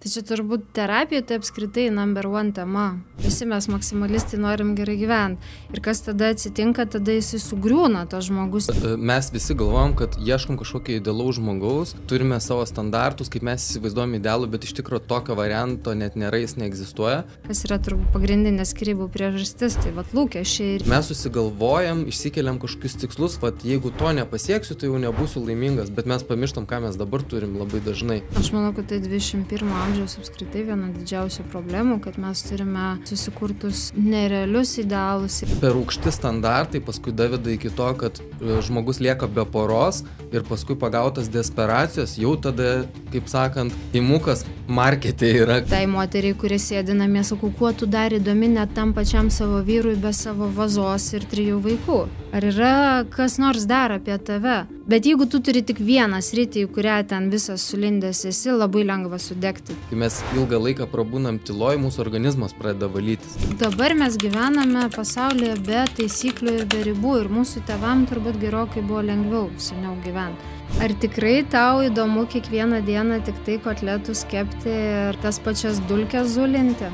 Tai čia turbūt terapija, tai apskritai number one tema. Visi mes maksimalistai norim gerai gyventi. Ir kas tada atsitinka, tada jisai sugriūna, tas žmogus. Mes visi galvojam, kad ieškom kažkokio idealaus žmogaus, turime savo standartus, kaip mes įsivaizduojam idealų, bet iš tikrųjų tokio varianto net nėra, jis neegzistuoja. Kas yra turbūt pagrindinė skyrybų priežastis, tai vat lūkesčiai. Mes susigalvojam, išsikeliam kažkokius tikslus, vat jeigu to nepasieksiu, tai jau nebūsiu laimingas, bet mes pamirštam, ką mes dabar turim labai dažnai. Aš manau, kad tai 21 amžiaus apskritai viena didžiausių problemų, kad mes turime susikurtus nerealius idealus. Per aukšti standartai paskui daveda iki to, kad žmogus lieka be poros ir paskui pagautas desperacijos, jau tada, kaip sakant, imukas markete yra. Tai moteriai, kuris sėdi namie, sakau, kuo tu dar įdomi net tam pačiam savo vyrui be savo vazos ir 3 vaikų. Ar yra kas nors dar apie tave? Bet jeigu tu turi tik vieną sritį, į kurią ten visas sulindęs esi, labai lengva sudegti. Kai mes ilgą laiką prabūnam tyloj, mūsų organizmas pradeda valytis. Dabar mes gyvename pasaulyje be taisyklių ir be ribų ir mūsų tėvam turbūt gerokai buvo lengviau seniau gyventi. Ar tikrai tau įdomu kiekvieną dieną tik tai kotletus kepti ir tas pačias dulkes zulinti?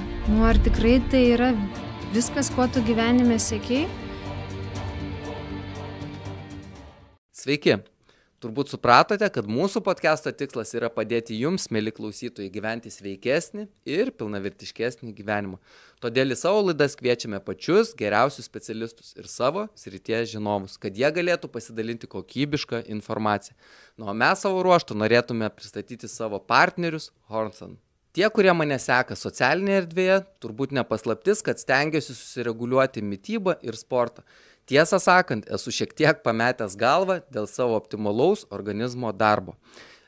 Ar tikrai tai yra viskas, ko tu gyvenime siekiai? Sveiki! Turbūt supratote, kad mūsų podcast'o tikslas yra padėti jums, mieli klausytojai, gyventi sveikesnį ir pilnavertiškesnį gyvenimą. Todėl į savo laidas kviečiame pačius geriausius specialistus ir savo srities žinovus, kad jie galėtų pasidalinti kokybišką informaciją. O mes savo ruožtu norėtume pristatyti savo partnerius Hornson. Tie, kurie mane seka socialinėje erdvėje, turbūt nepaslaptis, kad stengiuosi susireguliuoti mitybą ir sportą. Tiesą sakant, esu šiek tiek pametęs galvą dėl savo optimalaus organizmo darbo.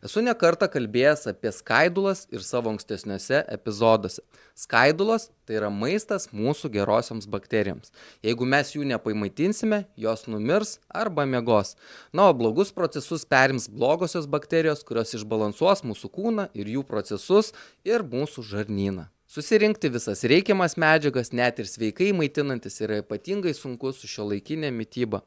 Esu ne kartą kalbėjęs apie skaidulas ir savo ankstesniuose epizoduose. Skaidulas tai yra maistas mūsų gerosioms bakterijoms. Jeigu mes jų nepamaitinsime, jos numirs arba miegos. O blogus procesus perims blogosios bakterijos, kurios išbalansuos mūsų kūną ir jų procesus ir mūsų žarnyną. Susirinkti visas reikiamas medžiagas, net ir sveikai maitinantis, yra ypatingai sunku su šiuolaikinė mityba.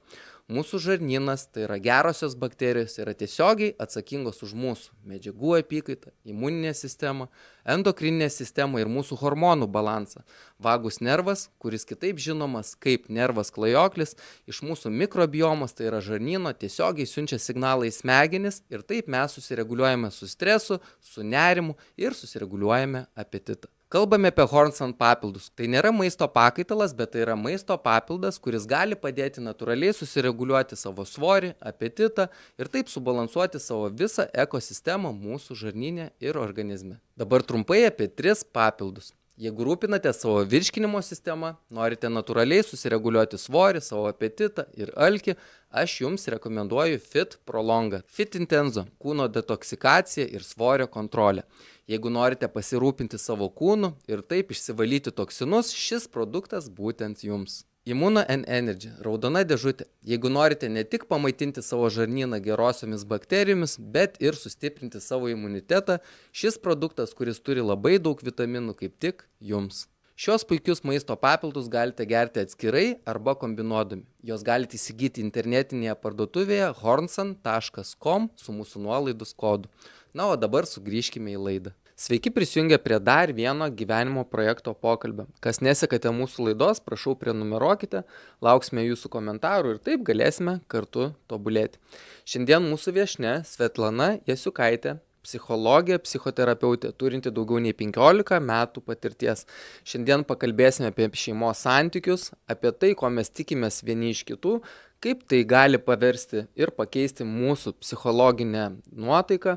Mūsų žarnynas, tai yra gerosios bakterijos, yra tiesiogiai atsakingos už mūsų medžiagų apykaitą, imuninę sistemą, endokrininę sistemą ir mūsų hormonų balansą. Vagus nervas, kuris kitaip žinomas kaip nervas klajoklis, iš mūsų mikrobiomos, tai yra žarnyno, tiesiogiai siunčia signalą į smegenis ir taip mes susireguliuojame su stresu, su nerimu ir susireguliuojame apetitą. Kalbame apie Hornson papildus. Tai nėra maisto pakaitalas, bet tai yra maisto papildas, kuris gali padėti natūraliai susireguliuoti savo svorį, apetitą ir taip subalansuoti savo visą ekosistemą mūsų žarnyne ir organizme. Dabar trumpai apie 3 papildus. Jeigu rūpinate savo virškinimo sistemą, norite natūraliai susireguliuoti svorį, savo apetitą ir alkį, aš jums rekomenduoju Fit Prolonga. Fit Intenso – kūno detoksikacija ir svorio kontrolė. Jeigu norite pasirūpinti savo kūnu ir taip išsivalyti toksinus, šis produktas būtent jums. Immuno and Energy – raudona dėžutė. Jeigu norite ne tik pamaitinti savo žarnyną gerosiomis bakterijomis, bet ir sustiprinti savo imunitetą, šis produktas, kuris turi labai daug vitaminų, kaip tik jums. Šios puikius maisto papildus galite gerti atskirai arba kombinuodami. Jos galite įsigyti internetinėje parduotuvėje hornson.com su mūsų nuolaidos kodu. O dabar sugrįžkime į laidą. Sveiki prisijungę prie dar vieno gyvenimo projekto pokalbio. Kas nesekate mūsų laidos, prašau prenumeruokite, lauksime jūsų komentarų ir taip galėsime kartu tobulėti. Šiandien mūsų viešnia Svetlana Jasiukaitė, psichologė, psichoterapeutė, turinti daugiau nei 15 metų patirties. Šiandien pakalbėsime apie šeimos santykius, apie tai, ko mes tikimės vieni iš kitų, kaip tai gali paversti ir pakeisti mūsų psichologinę nuotaiką,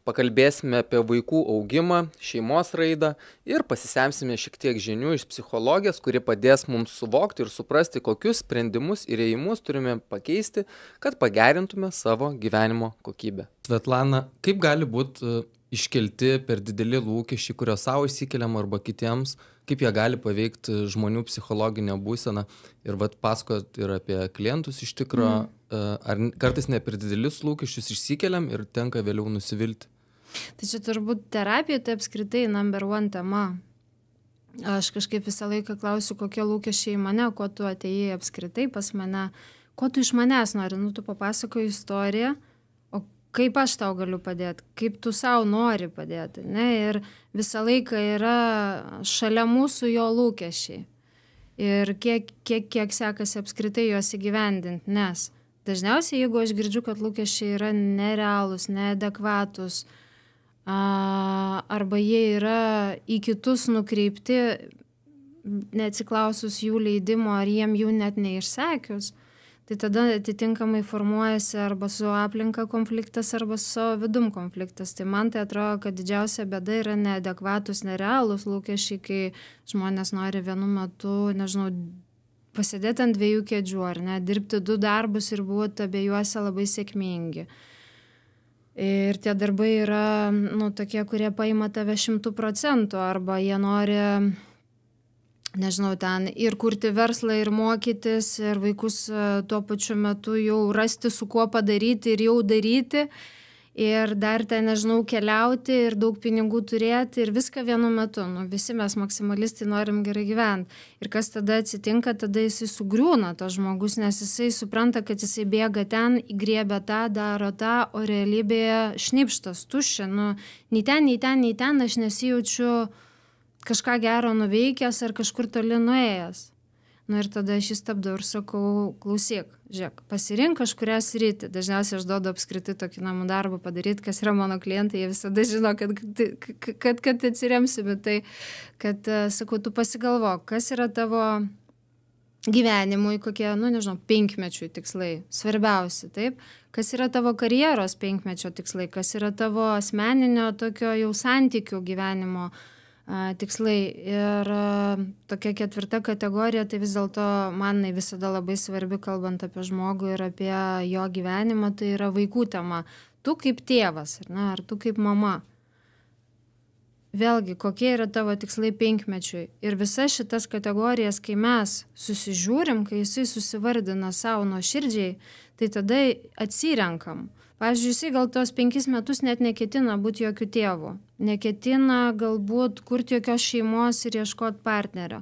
pakalbėsime apie vaikų augimą, šeimos raidą ir pasisemsime šiek tiek žinių iš psichologijos, kuri padės mums suvokti ir suprasti, kokius sprendimus ir ėjimus turime pakeisti, kad pagerintume savo gyvenimo kokybę. Svetlana, kaip gali būti iškelti per dideli lūkesčiai, kurios savo išsikeliam arba kitiems, kaip jie gali paveikti žmonių psichologinę būseną ir pasakot ir apie klientus iš tikro, ar kartais ne per didelius lūkesčius išsikeliam ir tenka vėliau nusivilti. Tai čia turbūt terapija, tai apskritai number one tema. Aš kažkaip visą laiką klausiu, kokie lūkesčiai į mane, ko tu atėjai apskritai pas mane, ko tu iš manęs nori, tu papasakoji istoriją, o kaip aš tau galiu padėti, kaip tu savo nori padėti, ne, ir visą laiką yra šalia mūsų jo lūkesčiai. Ir kiek sekasi apskritai juos įgyvendinti, nes dažniausiai, jeigu aš girdžiu, kad lūkesčiai yra nerealūs, neadekvatus, arba jie yra į kitus nukreipti, neatsiklausus jų leidimo, ar jiem jų net neišsakius, tai tada atitinkamai formuojasi arba su aplinka konfliktas, arba su savo vidum konfliktas. Tai man tai atrodo, kad didžiausia bėda yra neadekvatus, nerealūs lūkesčiai, kai žmonės nori vienu metu, nežinau, pasėdėti ant 2 kėdžių, ar ne, dirbti 2 darbus ir būti abiejuose labai sėkmingi. Ir tie darbai yra, tokie, kurie paima tave 100%, arba jie nori, nežinau, ten ir kurti verslą, ir mokytis, ir vaikus tuo pačiu metu jau rasti, su kuo padaryti ir jau daryti, ir dar ten, nežinau, keliauti ir daug pinigų turėti ir viską vienu metu. Visi mes maksimalistai norim gerai gyventi. Ir kas tada atsitinka, tada jisai sugriūna, tas žmogus, nes jisai supranta, kad jisai bėga ten, įgriebia tą, daro tą, o realybėje šnipštas, tuščia. Nei ten aš nesijaučiu kažką gero nuveikęs ar kažkur toli nuėjęs. Ir tada aš įstabdau ir sakau, klausyk, žiūrėk, pasirink kažkurią sritį. Dažniausiai aš duodu apskritai tokį namų darbą padaryti, kas yra mano klientai, jie visada žino, kad atsiremsime. Tai, kad, sakau, tu pasigalvok, kas yra tavo gyvenimui, kokie, 5-mečių tikslai, svarbiausi, taip? Kas yra tavo karjeros 5-mečio tikslai, kas yra tavo asmeninio tokio jau santykių gyvenimo tikslai. Ir tokia 4. kategorija, tai vis dėlto man visada labai svarbi, kalbant apie žmogų ir apie jo gyvenimą, tai yra vaikų tema. Tu kaip tėvas, ar tu kaip mama. Vėlgi, kokie yra tavo tikslai 5-mečiui. Ir visas šitas kategorijas, kai mes susižiūrim, kai jisai susivardina savo nuoširdžiai, tai tada atsirenkam. Pavyzdžiui, jisai gal tos 5 metus net neketina būti jokių tėvų, neketina galbūt kurti jokios šeimos ir ieškoti partnerio.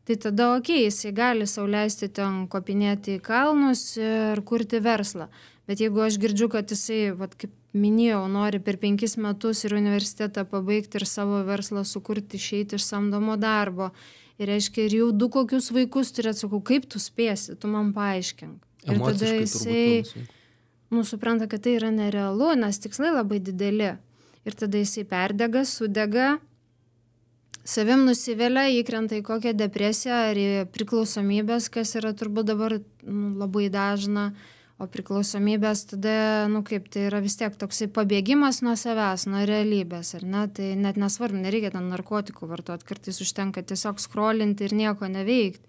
Tai tada, jisai gali sau leisti ten kopinėti į kalnus ir kurti verslą. Bet jeigu aš girdžiu, kad jisai, kaip minėjau, nori per 5 metus ir universitetą pabaigti ir savo verslą sukurti, išeiti iš samdomo darbo, ir reiškia, ir jau 2 kokius vaikus turėt, sakau, kaip tu spėsi, tu man paaiškink. Ir tada jisai supranta, kad tai yra nerealu, nes tikslai labai dideli. Ir tada jisai perdega, sudega, savim nusivelia, įkrenta į kokią depresiją ar į priklausomybės, kas yra turbūt dabar labai dažna. O priklausomybės tada, tai yra vis tiek toksai pabėgimas nuo savęs, nuo realybės, ar ne? Tai net nesvarbu, nereikia ten narkotikų vartoti, kartais užtenka tiesiog skrolinti ir nieko neveikti.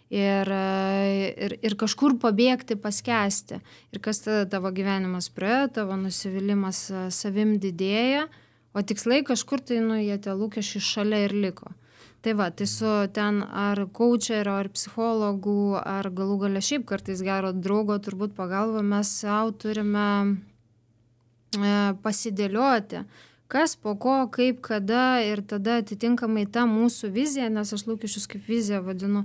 Ir kažkur pabėgti, paskęsti. Ir kas tada tavo gyvenimas praėjo, tavo nusivylimas savim didėja, o tikslai kažkur tai, jie tie lūkesčiai šalia ir liko. Tai tai su ten ar coacherio, ar psichologų, ar galų gale šiaip kartais gero draugo turbūt pagalba mes savo turime pasidėlioti, kas, po ko, kaip, kada, ir tada atitinkamai ta mūsų vizija, nes aš lūkesčius kaip viziją vadinu,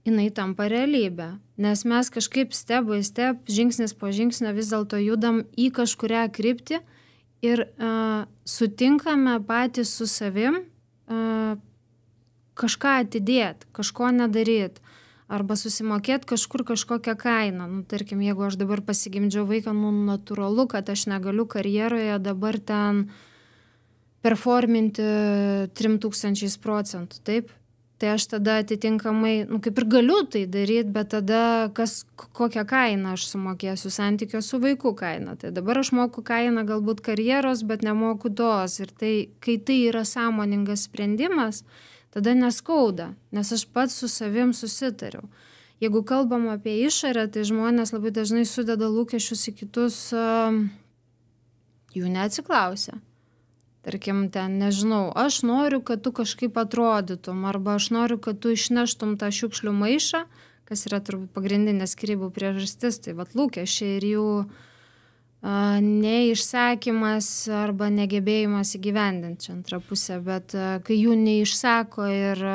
jinai tampa realybė. Nes mes kažkaip step by step, žingsnis po žingsnio vis dėlto judam į kažkurią kryptį ir sutinkame patys su savim kažką atidėti, kažko nedaryti, arba susimokėti kažkur kažkokią kainą. Tarkim, jeigu aš dabar pasigimdžiau vaiką, natūralu, kad aš negaliu karjeroje dabar ten performinti 3000%, taip? Tai aš tada atitinkamai, kaip ir galiu tai daryti, bet tada kokią kainą aš sumokėsiu, santykio su vaiku kainą. Tai dabar aš moku kainą galbūt karjeros, bet nemoku tos. Ir tai, kai tai yra sąmoningas sprendimas, tada neskauda, nes aš pats su savim susitariau. Jeigu kalbam apie išorę, tai žmonės labai dažnai sudeda lūkesčius į kitus, jų neatsiklausia. Tarkim, ten, nežinau, aš noriu, kad tu kažkaip atrodytum, arba aš noriu, kad tu išneštum tą šiukšlių maišą, kas yra turbūt pagrindinė skyrybų priežastis, tai lūkesčiai ir jų neišsakymas arba negebėjimas įgyvendinti čia antrą pusę, bet kai jų neišsako ir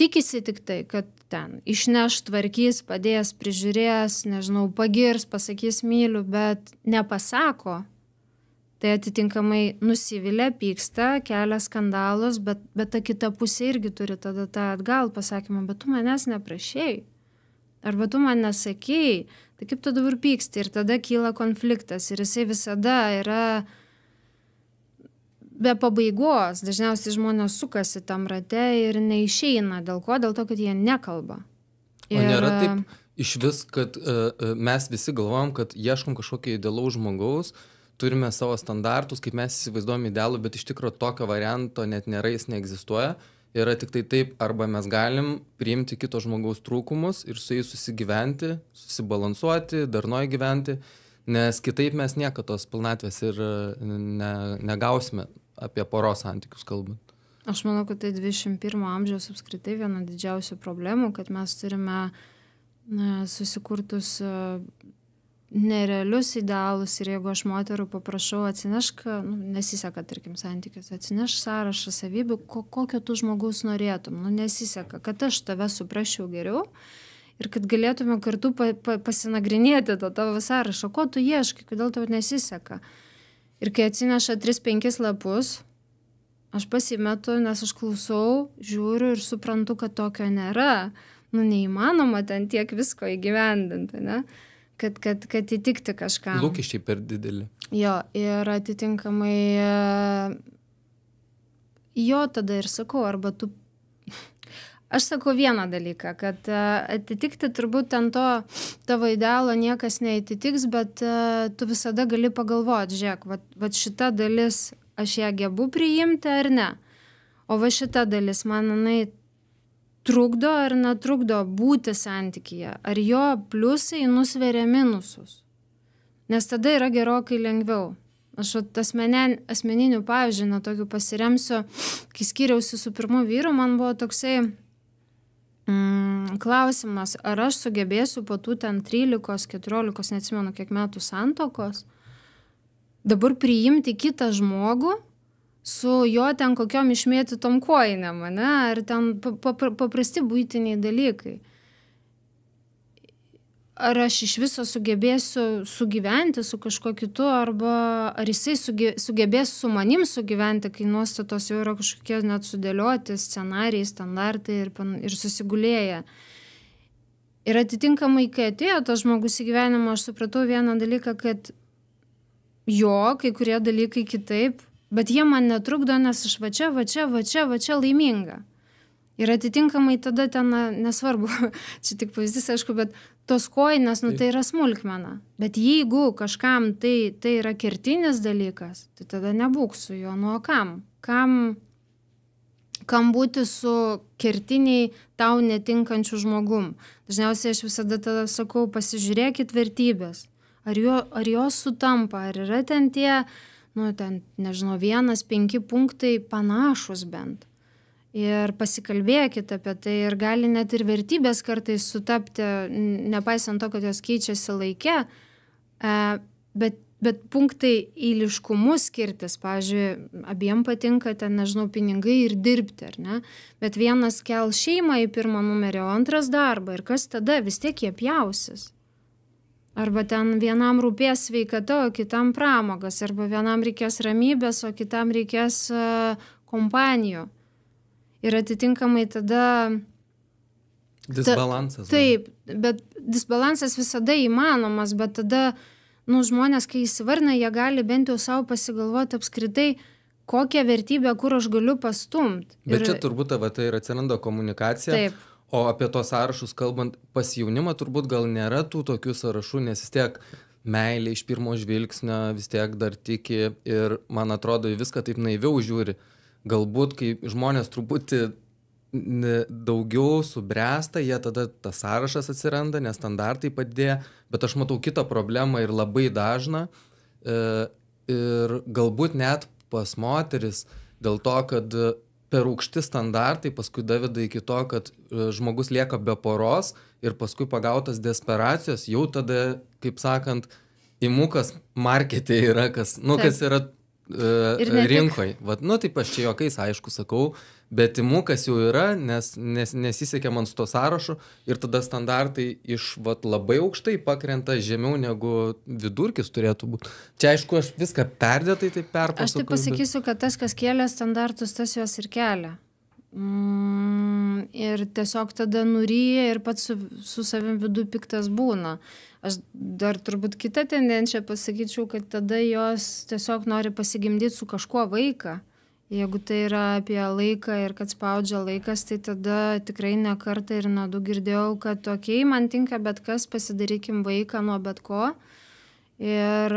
tikisi tik tai, kad ten išneš, tvarkys, padės, prižiūrės, nežinau, pagirs, pasakys myliu, bet nepasako. Tai atitinkamai nusivilia, pyksta, kelia skandalus, bet ta kita pusė irgi turi tada tą atgal pasakymą, bet tu manęs neprašėjai. Arba tu man nesakėjai, tai kaip tu dabar pyksti ir tada kyla konfliktas ir jisai visada yra be pabaigos. Dažniausiai žmonės sukasi tam rate ir neišeina. Dėl ko? Dėl to, kad jie nekalba. O nėra taip iš vis, kad mes visi galvojam, kad ieškom kažkokio idealaus žmogaus, turime savo standartus, kaip mes įsivaizduojam idealų, bet iš tikrųjų tokio varianto net nėra, jis neegzistuoja. Yra tik tai taip, arba mes galim priimti kito žmogaus trūkumus ir su jais susigyventi, susibalansuoti, darnoj gyventi, nes kitaip mes niekada tos pilnatvės ir negausime apie poros santykius kalbant. Aš manau, kad tai 21 amžiaus apskritai viena didžiausių problemų, kad mes turime susikurtus nerealius idealus ir jeigu aš moterų paprašau atsinešk, nesiseka, tarkim, santykius, atsinešk sąrašą savybių, kokio tu žmogaus norėtum, nesiseka, kad aš tave suprasčiau geriau ir kad galėtume kartu pasinagrinėti to tavo sąrašą, ko tu ieškai, kodėl tau nesiseka. Ir kai atsineša 3-5 lapus, aš pasimetu, nes aš klausau, žiūriu ir suprantu, kad tokio nėra. Neįmanoma ten tiek visko įgyvendinti, ne? Kad įtikti kažkam. Lūkesčiai per dideli. Jo, ir atitinkamai jo tada ir sakau, arba tu... Aš sakau vieną dalyką, kad atitikti turbūt ant to tavo idealo niekas neatitiks, bet tu visada gali pagalvoti, žiūrėk, vat šita dalis aš ją gebu priimti ar ne. O va šita dalis man trukdo ar netrukdo būti santykyje, ar jo pliusai nusveria minusus. Nes tada yra gerokai lengviau. Aš asmeninių pavyzdžių, tokių pasiremsiu, kai skyriausi su pirmu vyru, man buvo toksai klausimas, ar aš sugebėsiu po tų ten 13-14, neatsimenu kiek metų santokos, dabar priimti kitą žmogų, su jo ten kokiom išmėtytom kojinėm, ne? Ar ten paprasti buitiniai dalykai. Ar aš iš viso sugebėsiu sugyventi su kažkuo kitu, arba ar jisai sugebės su manim sugyventi, kai nuostatos jau yra kažkokie net sudėlioti scenarijai, standartai ir susigulėję. Ir atitinkamai, kai atėjo tas žmogus į gyvenimą, aš supratau vieną dalyką, kad jo, kai kurie dalykai kitaip, bet jie man netrukdo, nes aš va čia laiminga. Ir atitinkamai tada ten, nesvarbu, čia tik pavyzdys, aišku, bet tos kojinės, tai yra smulkmena. Bet jeigu kažkam tai yra kertinis dalykas, tai tada nebūk su juo, kam? Kam būti su kertiniai tau netinkančių žmogum? Dažniausiai aš visada tada sakau, pasižiūrėkit vertybės. Ar jos sutampa, ar yra ten tie... ten, nežinau, 1-5 punktai panašus bent. Ir pasikalbėkit apie tai ir gali net ir vertybės kartais sutapti, nepaisant to, kad jos keičiasi laike, bet punktai eiliškumus skirtis, pavyzdžiui, abiem patinka ten, nežinau, pinigai ir dirbti, ar ne? Bet vienas kel šeimą į pirmą numerį, o antras darbą ir kas tada vis tiek jie pjausis. Arba ten vienam rūpės sveikata, o kitam pramogas, arba vienam reikės ramybės, o kitam reikės kompanijų. Ir atitinkamai tada... Disbalansas. Taip, bet disbalansas visada įmanomas, bet tada, žmonės, kai įsivarna, jie gali bent jau savo pasigalvoti apskritai, kokią vertybę, kur aš galiu pastumti. Bet čia turbūt tai ir atsiranda komunikacija. Taip. O apie tos sąrašus kalbant, pas jaunimą turbūt gal nėra tų tokių sąrašų, nes vis tiek meilė iš pirmo žvilgsnio vis tiek dar tiki ir, man atrodo, viską taip naiviau žiūri. Galbūt, kai žmonės truputį daugiau subręsta, jie tada tas sąrašas atsiranda, nes standartai padidėja, bet aš matau kitą problemą ir labai dažną. Ir galbūt net pas moteris dėl to, kad per aukšti standartai paskui daveda iki to, kad žmogus lieka be poros ir paskui pagautas desperacijos, jau tada, kaip sakant, imukas markete yra, kas yra rinkoje. Taip aš čia juokais aišku sakau, bet imu, kas jau yra, nes nesisekė man su to sąrašu ir tada standartai iš labai aukštai pakrenta žemiau negu vidurkis turėtų būti. Čia aišku, aš viską perdėtai taip perpasakoju. Aš taip pasakysiu, kad tas, kas kėlė standartus, tas juos ir kelia. Ir tiesiog tada nuryja ir pats su savim vidu piktas būna. Aš dar turbūt kitą tendenciją pasakyčiau, kad tada jos tiesiog nori pasigimdyti su kažkuo vaiką. Jeigu tai yra apie laiką ir kad spaudžia laikas, tai tada tikrai ne kartą ir ne du girdėjau, kad okei, man tinka bet kas, pasidarykim vaiką nuo bet ko. Ir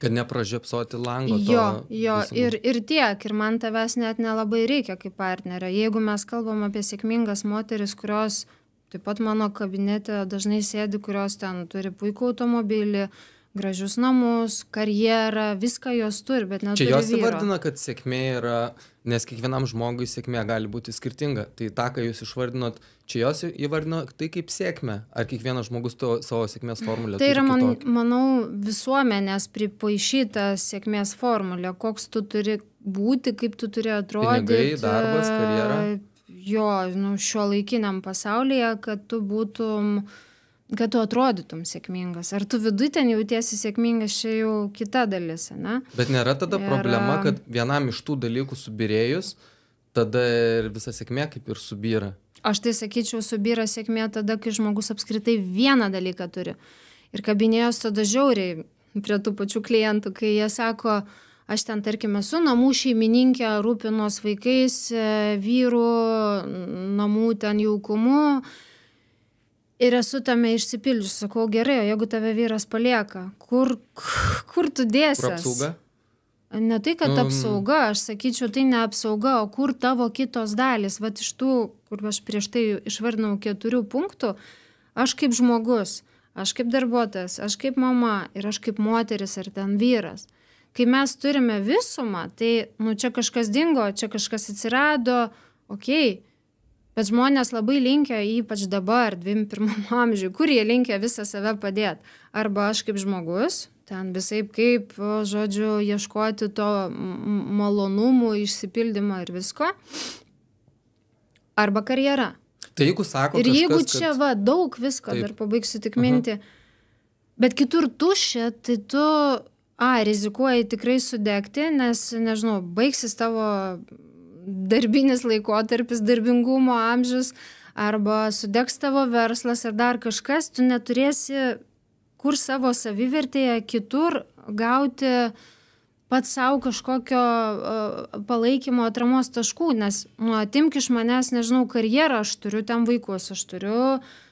kad nepražiopsoti lango. Jo, ir tiek, ir man tavęs net nelabai reikia kaip partnerio. Jeigu mes kalbam apie sėkmingas moteris, kurios taip pat mano kabinete dažnai sėdi, kurios ten turi puikų automobilį, gražius namus, karjerą, viską jos turi, bet neturi vyro. Čia jos įvardina, kad sėkmė yra, nes kiekvienam žmogui sėkmė gali būti skirtinga. Tai tą, ką jūs išvardinot, čia jos įvardino tai kaip sėkmę. Ar kiekvienas žmogus savo sėkmės formulę tai turi yra, kitokį? manau, visuomenės pripaišyta sėkmės formulė, koks tu turi būti, kaip tu turi atrodyti. Pinigai, darbas, karjera. Jo, šiuolaikiniam pasaulyje, kad tu atrodytum sėkmingas. Ar tu viduj ten jautiesi sėkmingas, čia jau kita dalis, ne? Bet nėra tada problema, kad vienam iš tų dalykų subirėjus, tada ir visa sėkmė kaip ir subyra. Aš tai sakyčiau, subyra sėkmė tada, kai žmogus apskritai vieną dalyką turi. Ir kabinėjos tada žiauriai prie tų pačių klientų, kai jie sako, aš ten, tarkim, esu namų šeimininkė, rūpinos vaikais, vyrų, namų ten jaukumu, ir esu tame išsipildžius. Sakau, gerai, o jeigu tave vyras palieka, kur tu dėsies? Kur apsauga? Ne tai, kad apsauga, aš sakyčiau, tai ne apsauga, o kur tavo kitos dalys. Vat iš tų, kur aš prieš tai išvardinau 4 punktų, aš kaip žmogus, aš kaip darbuotojas, aš kaip mama ir aš kaip moteris ar ten vyras. Kai mes turime visumą, tai čia kažkas dingo, čia kažkas atsirado, okei. Bet žmonės labai linkia, ypač dabar, 21 amžiui, kur jie linkia visą save padėti. Arba aš kaip žmogus, ten visaip kaip, žodžiu, ieškoti to malonumų, išsipildymo ir visko. Arba karjera. Tai jeigu sako ir kažkas, jeigu čia daug visko, dar pabaigsiu tik mintį, bet kitur tuščia, tai tu rizikuoji tikrai sudegti, nes, nežinau, baigsis tavo darbinis laikotarpis, darbingumo amžius, arba sudegs tavo verslas ar dar kažkas, tu neturėsi kur savo savivertėje kitur gauti pats savo kažkokio palaikymo atramos taškų, nes atimk iš manęs, nežinau, karjerą, aš turiu ten vaikus, aš turiu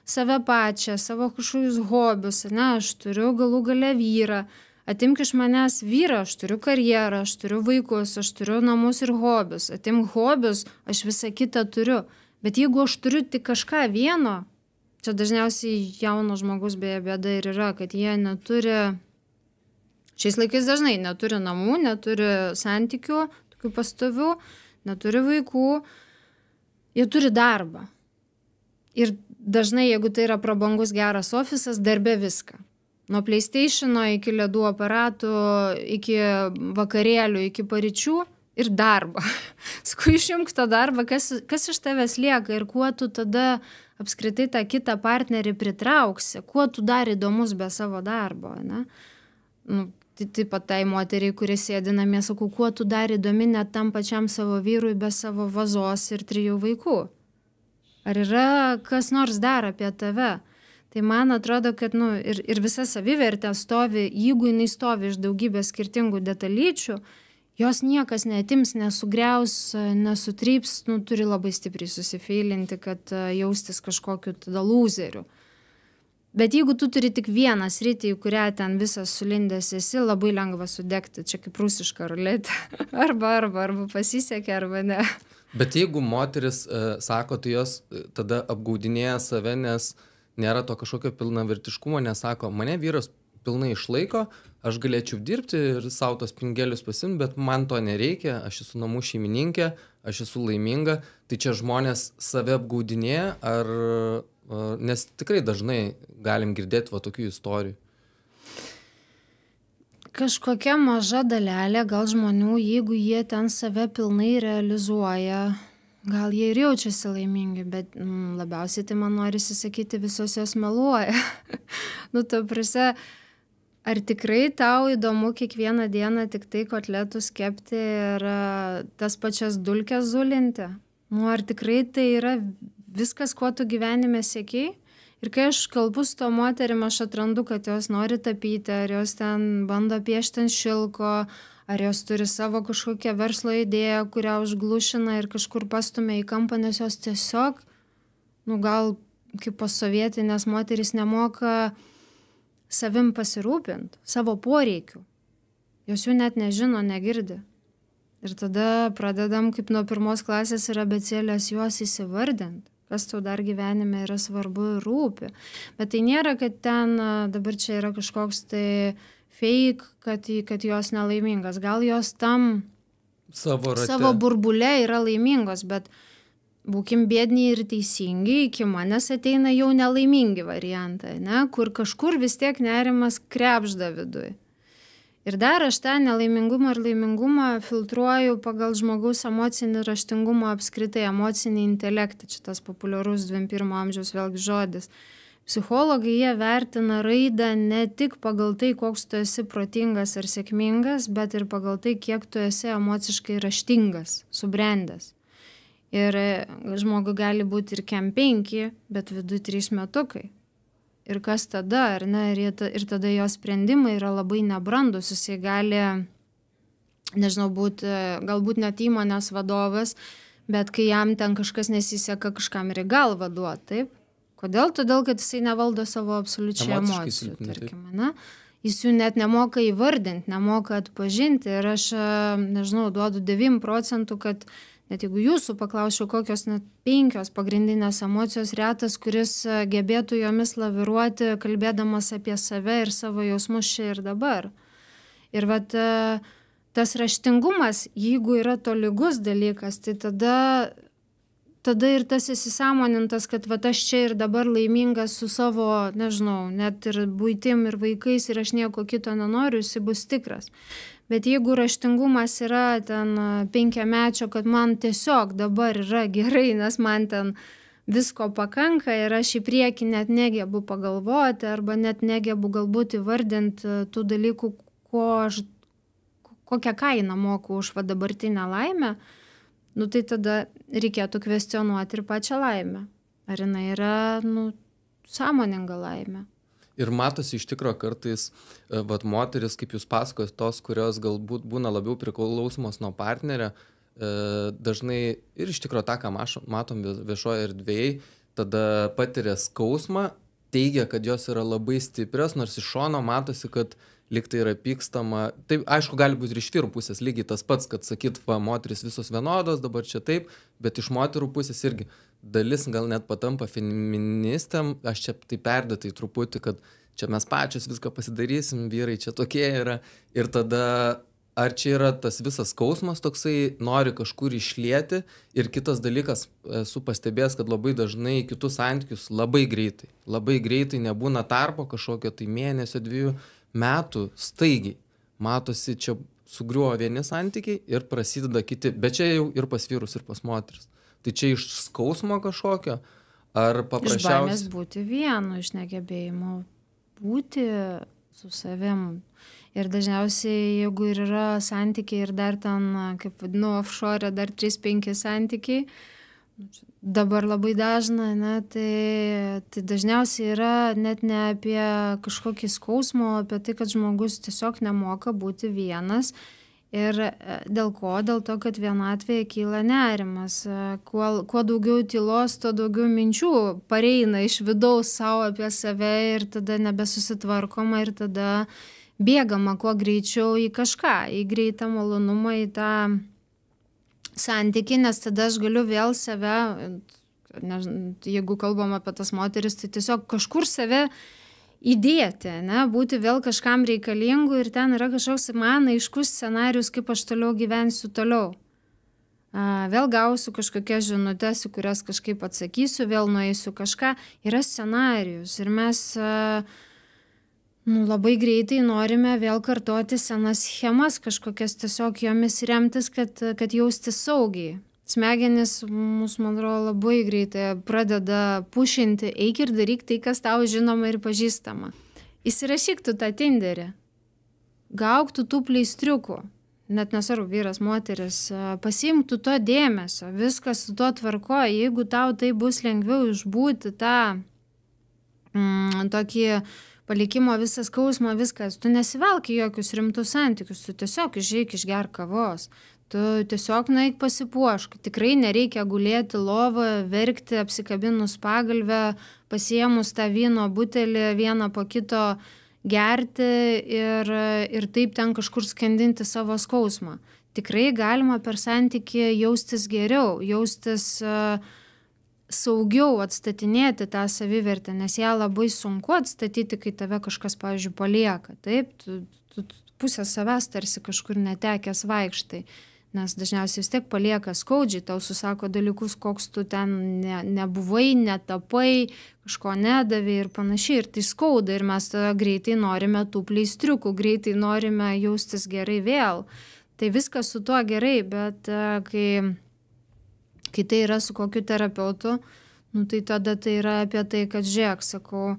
save pačią, savo kažkokius hobius, aš turiu galų gale vyrą. Atimk iš manęs vyrą, aš turiu karjerą, aš turiu vaikus, aš turiu namus ir hobius. Atimk hobius, aš visą kitą turiu. Bet jeigu aš turiu tik kažką vieno, čia dažniausiai jauno žmogus beje bėda ir yra, kad jie neturi, šiais laikais dažnai neturi namų, neturi santykių, tokių pastovių, neturi vaikų, jie turi darbą. Ir dažnai, jeigu tai yra prabangus geras ofisas, darbe viską. Nuo PlayStation'o iki ledų aparatų, iki vakarėlių, iki paryčių ir darbą. Sakau, išjunk tą darbą, kas iš tavęs lieka ir kuo tu tada apskritai tą kitą partnerį pritrauksi, kuo tu dar įdomus be savo darbo, ne? Taip pat tai moteriai, kurie sėdi namie, sakau, kuo tu dar įdomi net tam pačiam savo vyrui be savo vazos ir 3 vaikų. Ar yra kas nors dar apie tave? Tai man atrodo, kad ir visa savivertė stovi, jeigu jinai stovi iš daugybės skirtingų detalyčių, jos niekas neatims, nesugriaus, nesutryps, turi labai stipriai susifeilinti, kad jaustis kažkokiu tada lūzeriu. Bet jeigu tu turi tik vieną sritį, į kurią ten visas sulindęs esi, labai lengva sudegti, čia kaip rusiška ruletė, arba pasisekė, arba ne. Bet jeigu moteris sako, tai jos tada apgaudinėja save, nes nėra to kažkokio pilnavertiškumo, nes sako, mane vyras pilnai išlaiko, aš galėčiau dirbti ir savo tos pinigėlius pasimti, bet man to nereikia, aš esu namų šeimininkė, aš esu laiminga, tai čia žmonės save apgaudinėja, nes tikrai dažnai galim girdėti tokių istorijų. Kažkokia maža dalelė, gal žmonių, jeigu jie ten save pilnai realizuoja, gal jie ir jaučiasi laimingi, bet labiausiai tai man norisi sakyti, visos jos meluoja. Ta prasme, ar tikrai tau įdomu kiekvieną dieną tik tai kotletus kepti ir tas pačias dulkes zulinti? Ar tikrai tai yra viskas, kuo tu gyvenime siekiai? Ir kai aš kalbu su to moterim, aš atrandu, kad jos nori tapyti, ar jos ten bando piešti ant šilko, ar jos turi savo kažkokią verslo idėją, kurią užglušina ir kažkur pastumia į kampą, nes jos tiesiog, gal kaip posovietinės moterys nemoka savim pasirūpinti, savo poreikių. Jos jų net nežino, negirdi. Ir tada pradedam kaip nuo 1 klasės ir abėcėlės juos įsivardinti, kas tau dar gyvenime yra svarbu ir rūpi. Bet tai nėra, kad ten dabar čia yra kažkoks tai fake, kad jos nelaimingas. Gal jos tam savo burbule yra laimingos, bet būkim biedni ir teisingi, iki manęs ateina jau nelaimingi variantai, ne? Kur kažkur vis tiek nerimas krebžda viduj. Ir dar aš tą nelaimingumą ir laimingumą filtruoju pagal žmogaus emocinį raštingumą, apskritai emocinį intelektą. Čia tas populiarus 21 amžiaus vėlgi žodis. Psichologai jie vertina raidą ne tik pagal tai, koks tu esi protingas ar sėkmingas, bet ir pagal tai, kiek tu esi emociškai raštingas, subrendęs. Ir žmogui gali būti ir kem 5, bet viduj 3 metukai. Ir kas tada, ar ne? Ir tada jo sprendimai yra labai nebrandus. Jisai gali, nežinau, galbūt net įmonės vadovas, bet kai jam ten kažkas nesiseka, kažkam ir į galvą duoti, taip? Kodėl? Todėl, kad jisai nevaldo savo absoliučiai emocijų, tarkim, ne? Jis jų net nemoka įvardinti, nemoka atpažinti. Ir aš, nežinau, duodu 9%, kad net jeigu jūsų paklausčiau, kokios net 5 pagrindinės emocijos, retas, kuris gebėtų jomis laviruoti, kalbėdamas apie save ir savo jausmus čia ir dabar. Ir tas raštingumas, jeigu yra tolygus dalykas, tai tada ir tas įsisąmonintas, kad aš čia ir dabar laimingas su savo, nežinau, net ir buitim ir vaikais ir aš nieko kito nenoriu, jis bus tikras. Bet jeigu raštingumas yra ten 5-mečio, kad man tiesiog dabar yra gerai, nes man ten visko pakanka ir aš į priekį net negebu pagalvoti arba net negebu galbūt įvardinti tų dalykų, kokią kainą moku už dabartinę laimę, tai tada reikėtų kvestionuoti ir pačią laimę. Ar jinai yra sąmoninga laimė? Ir matosi iš tikro kartais, moteris, kaip jūs pasakojate, tos, kurios galbūt būna labiau priklausomos nuo partnerio, dažnai ir iš tikro tą, ką matom viešoje erdvėje, tada patiria skausmą, teigia, kad jos yra labai stiprios, nors iš šono matosi, kad lyg tai yra pykstama. Tai aišku, gali būti ir iš vyrų pusės lygiai tas pats, kad sakyt, moteris visos vienodos, dabar čia taip, bet iš moterų pusės irgi dalis gal net patampa feministėm, aš čia tai perdėtai truputį, kad čia mes pačios viską pasidarysim, vyrai čia tokie yra. Ir tada, ar čia yra tas visas skausmas toksai, nori kažkur išlieti. Ir kitas dalykas, esu pastebėjęs, kad labai dažnai kitus santykius labai greitai nebūna tarpo kažkokio tai mėnesio, 2 metų staigiai. Matosi, čia sugriuvo vieni santykiai ir prasideda kiti, bet čia jau ir pas vyrus, ir pas moteris. Tai čia iš skausmo kažkokio, ar paprasčiausiai? Iš baimės būti vienu, iš negebėjimo būti su savim. Ir dažniausiai, jeigu ir yra santykiai ir dar ten, kaip vadinu, offshore, dar 3-5 santykiai, dabar labai dažna, ne, tai dažniausiai yra net ne apie kažkokį skausmą, apie tai, kad žmogus tiesiog nemoka būti vienas. Ir dėl ko? Dėl to, kad vienatvėje kyla nerimas. Kuo daugiau tylos, tuo daugiau minčių pareina iš vidaus savo apie save ir tada nebesusitvarkoma ir tada bėgama kuo greičiau į kažką, į greitą malonumą, į tą santykį, nes tada aš galiu vėl save, jeigu kalbam apie tas moteris, tai tiesiog kažkur save įdėti, ne, būti vėl kažkam reikalingu ir ten yra kažkoks man aiškus scenarius, kaip aš toliau gyvensiu toliau. Vėl gausiu kažkokias žinutes, į kurias kažkaip atsakysiu, vėl nueisiu kažką. Yra scenarius ir mes Labai greitai norime vėl kartoti senas schemas, kažkokias tiesiog jomis remtis, kad jaustis saugiai. Smegenys mus, man atrodo, labai greitai pradeda pušinti, eik ir daryk tai, kas tau žinoma ir pažįstama. Įsirašyk tu tą Tinderį, gauk tu tų pleistriukų, net nesvarbu vyras, moteris, pasiimk tu to dėmesio, viskas su tuo tvarko, jeigu tau tai bus lengviau išbūti tą tokį palikimo visą skausmą, viskas, tu nesivelk į jokius rimtus santykius, tu tiesiog išeik išgerk kavos. Tu tiesiog nueik pasipuošk. Tikrai nereikia gulėti lovą, verkti, apsikabinus pagalvę, pasiėmus tą vyno butelį vieną po kito gerti ir taip ten kažkur skandinti savo skausmą. Tikrai galima per santykį jaustis geriau, jaustis saugiau, atstatinėti tą savivertę, nes ją labai sunku atstatyti, kai tave kažkas, pavyzdžiui, palieka. Taip, tu pusę savęs tarsi kažkur netekęs vaikštai. Nes dažniausiai vis tiek palieka skaudžiai, tau susako dalykus, koks tu ten nebuvai, netapai, kažko nedavė ir panašiai. Ir tai skauda ir mes greitai norime tų pleistriukų, greitai norime jaustis gerai vėl. Tai viskas su tuo gerai, bet kai tai yra su kokiu terapeutu, tai tada tai yra apie tai, kad žiūrėk, sakau,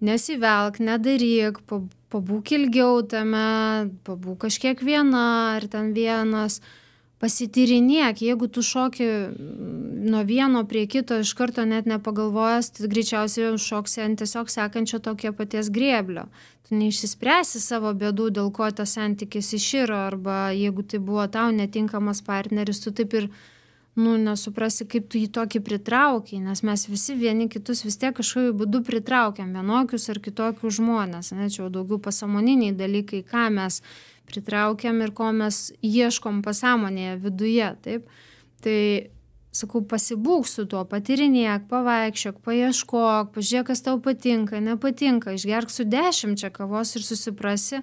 nesivelk, nedaryk, pabūk ilgiau tame, pabūk kažkiek viena ar ten vienas. Pasityrinėk, jeigu tu šoki nuo vieno prie kito iš karto net nepagalvojęs, tai greičiausiai šoksi ant tiesiog sekančio tokio paties grėblio. Tu neišsispręsi savo bėdų, dėl ko tas santykis iširo, arba jeigu tai buvo tau netinkamas partneris, tu taip ir nesuprasi, kaip tu jį tokį pritraukiai, nes mes visi vieni kitus vis tiek kažkokiu būdu pritraukiam vienokius ar kitokius žmonės. Čia jau daugiau pasąmoniniai dalykai, ką mes pritraukiam ir ko mes ieškom pasąmonėje viduje, taip. Tai, sakau, pasibūk su tuo, patyrinėk, pavaikščiok, paieškok, pažiūrėk, kas tau patinka, nepatinka, išgerk su 10 kavos ir susiprasi,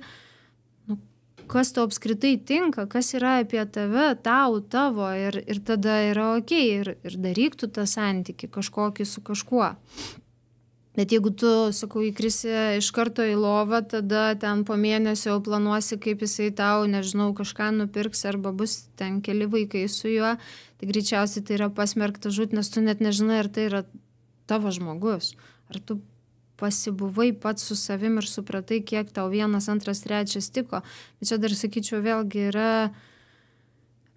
kas tau apskritai tinka, kas yra apie tave, tau, tavo ir tada yra okei ir daryk tu tą santykį kažkokį su kažkuo. Bet jeigu tu, sakau, įkrisi iš karto į lovą, tada ten po mėnesio jau planuosi, kaip jisai tau, nežinau, kažką nupirks arba bus ten keli vaikai su juo, tai greičiausiai tai yra pasmerkta žūt, nes tu net nežinai, ar tai yra tavo žmogus. Ar tu pasibuvai pats su savim ir supratai, kiek tau 1, 2, 3 tiko. Bet čia dar, sakyčiau, vėlgi yra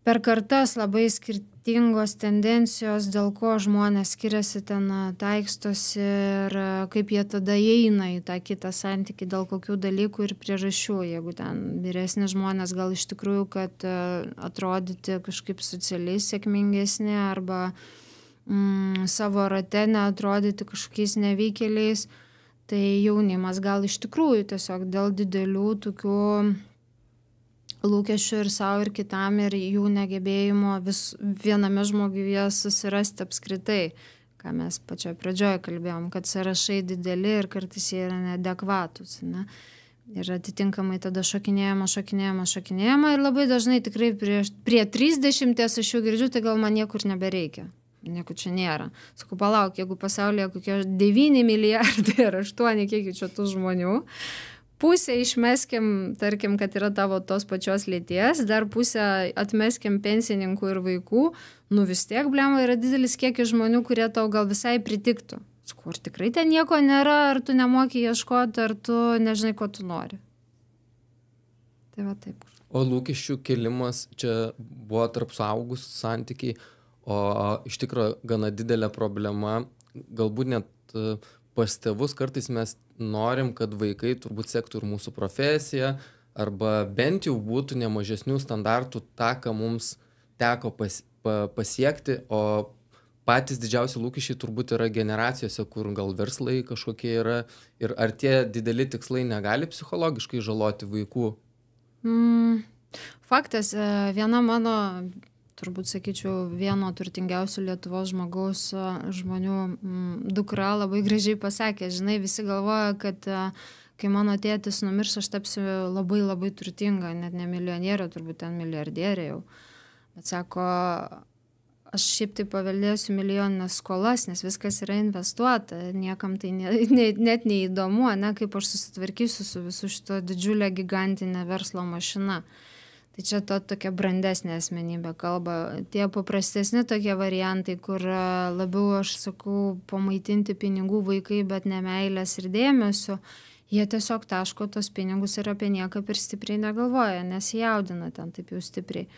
per kartas labai skirtingos tendencijos, dėl ko žmonės skiriasi ten taikstosi ir kaip jie tada įeina į tą kitą santykį, dėl kokių dalykų ir priežasčių. Jeigu ten vyresni žmonės gal iš tikrųjų, kad atrodyti kažkaip socialiai sėkmingesni arba savo rate neatrodyti kažkokiais nevykėliais, tai jaunimas gal iš tikrųjų tiesiog dėl didelių tokių lūkesčių ir savo ir kitam ir jų negebėjimo viename žmoguje susirasti apskritai, ką mes pačioje pradžioje kalbėjom, kad sąrašai dideli ir kartais jie yra neadekvatūs, ne? Ir atitinkamai tada šokinėjama ir labai dažnai tikrai prie 30 aš jau girdžiu, tai gal man niekur nebereikia. Nieko čia nėra. Sakau, palauk, jeigu pasaulyje kokie 9 milijardai ar 8, kiek čia tų žmonių, pusę išmeskim, tarkim, kad yra tavo tos pačios lyties, dar pusę atmeskim pensininkų ir vaikų, vis tiek, blema, yra didelis kiekis žmonių, kurie tau gal visai pritiktų. Sakau, ar tikrai ten nieko nėra, ar tu nemoki ieškoti, ar tu nežinai, ko tu nori. Tai va taip. O lūkesčių kėlimas čia buvo tarp suaugusių santykiai, o iš tikrųjų gana didelė problema, galbūt net pas tėvus kartais mes norim, kad vaikai turbūt sektų ir mūsų profesiją, arba bent jau būtų nemažesnių standartų tą, ką mums teko pasiekti, o patys didžiausi lūkesčiai turbūt yra generacijose, kur gal verslai kažkokie yra, ir ar tie dideli tikslai negali psichologiškai žaloti vaikų? Faktas, viena mano, turbūt sakyčiau, vieno turtingiausių Lietuvos žmonių dukra labai gražiai pasakė, žinai, visi galvoja, kad kai mano tėtis numirs, aš tapsiu labai labai turtinga, net ne milijonierė, turbūt ten milijardierė jau. Bet sako, aš šiaip tai paveldėsiu milijoninės skolas, nes viskas yra investuota, niekam tai net neįdomu, ne, kaip aš susitvarkysiu su visu šito didžiulė gigantinė verslo mašina. Tai čia tokia brandesnė asmenybė kalba. Tie paprastesni tokie variantai, kur labiau, aš sakau, pamaitinti pinigų vaikai, bet ne meilės ir dėmesio, jie tiesiog taško tos pinigus ir apie nieką per stipriai negalvoja, nesijaudina ten taip jau stipriai.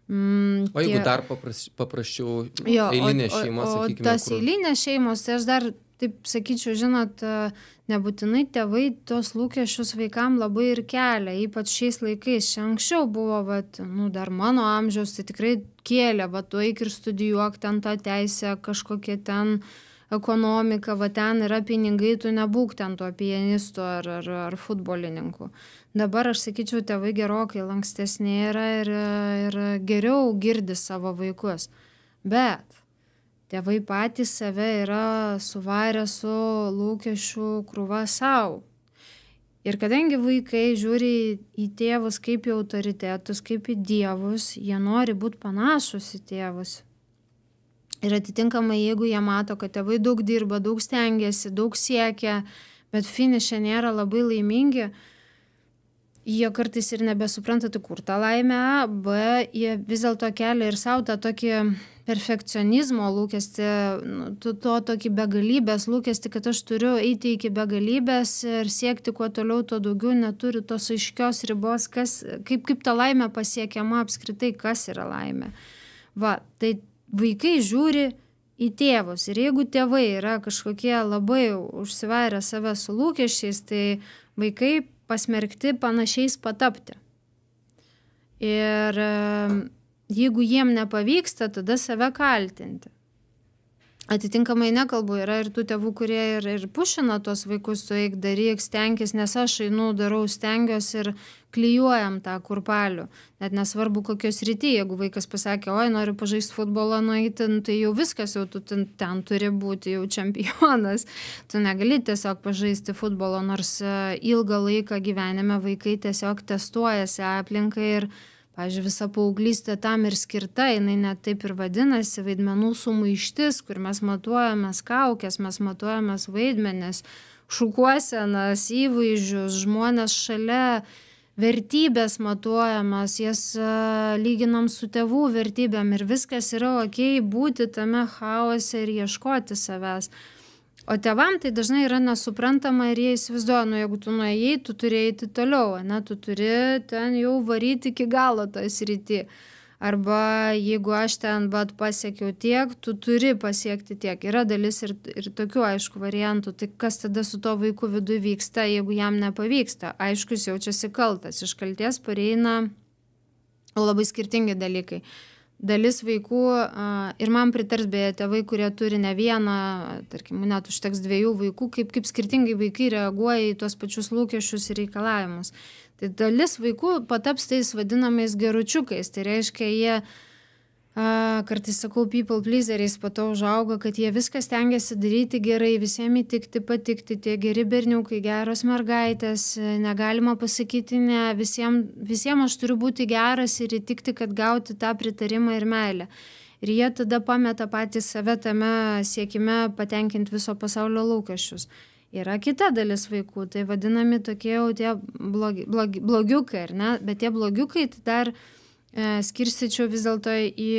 O jeigu dar paprasčiau eilinės šeimos, sakykime. O tas eilinės šeimos, tai aš dar taip sakyčiau, žinot, nebūtinai tėvai tos lūkesčius vaikam labai ir kelia, ypač šiais laikais. Čia anksčiau buvo, dar mano amžiaus, tai tikrai kėlė, tu eik ir studijuok ten tą teisę, kažkokie ten ekonomika, ten yra pinigai, tu nebūk ten tuo pianistu ar futbolininku. Dabar, aš sakyčiau, tėvai gerokai lankstesnė yra ir geriau girdi savo vaikus. Bet tėvai patys save yra suvarę su lūkesčių krūva savo. Ir kadangi vaikai žiūri į tėvus kaip į autoritetus, kaip į dievus, jie nori būti panašus į tėvus. Ir atitinkamai, jeigu jie mato, kad tėvai daug dirba, daug stengiasi, daug siekia, bet finiše nėra labai laimingi, jie kartais ir nebesupranta, tai kur ta laimė, B, jie vis dėlto kelia ir savo tą tokį perfekcionizmo lūkestį, to tokį begalybės lūkestį, kad aš turiu eiti iki begalybės ir siekti kuo toliau, tuo daugiau, neturiu tos aiškios ribos, kaip ta laimė pasiekiama apskritai, kas yra laimė. Tai vaikai žiūri į tėvus ir jeigu tėvai yra kažkokie labai užsivarę save su lūkesčiais, tai vaikai pasmerkti panašiais patapti. Ir jeigu jiem nepavyksta, tada save kaltinti. Atitinkamai nekalbu, yra ir tų tėvų, kurie ir pušina tos vaikus, tu eik daryk, stenkis, nes aš einu, darau, stengiuosi ir klijuojam tą kurpalių. Net nesvarbu kokios ryty, jeigu vaikas pasakė, oi, noriu pažaisti futbolą, nueiti, tai jau viskas, jau tu ten turi būti jau čempionas. Tu negali tiesiog pažaisti futbolą, nors ilgą laiką gyvenime vaikai tiesiog testuojasi aplinką ir pavyzdžiui, visa paauglystė tam ir skirta, jinai net taip ir vadinasi, vaidmenų sumaištis, kur mes matuojamės kaukės, mes matuojamės vaidmenis, šukuosenas, įvaizdžius, žmonės šalia, vertybės matuojamas, jas lyginam su tėvų vertybėm ir viskas yra okei būti tame chaose ir ieškoti savęs. O tėvam tai dažnai yra nesuprantama ir jie įsivaizduoja, jeigu tu nuėjai, tu turi eiti toliau, tu turi ten jau varyti iki galo toj srity. Arba jeigu aš ten pasiekiau tiek, tu turi pasiekti tiek. Yra dalis ir tokių, aišku, variantų. Tai kas tada su to vaiku viduje vyksta, jeigu jam nepavyksta? Aišku, jis jaučiasi kaltas. Iš kalties pareina labai skirtingi dalykai. Dalis vaikų, ir man pritars beje tėvai, kurie turi ne vieną, tarkim, net užteks 2 vaikų, kaip skirtingai vaikai reaguoja į tuos pačius lūkesčius ir reikalavimus. Tai dalis vaikų pataps tais vadinamais geručiukais, tai reiškia, jie kartais sakau people pleaseriais, po to užauga, kad jie viską stengiasi daryti gerai, visiems įtikti, patikti, tie geri berniukai, geros mergaitės, negalima pasakyti ne, visiems aš turiu būti geras ir įtikti, kad gauti tą pritarimą ir meilę. Ir jie tada pameta patys save tame siekime patenkinti viso pasaulio lūkesčius. Yra kita dalis vaikų, tai vadinami tokie jau tie blogiukai, ar ne? Bet tie blogiukai tai dar skirstyčiau vis dėlto į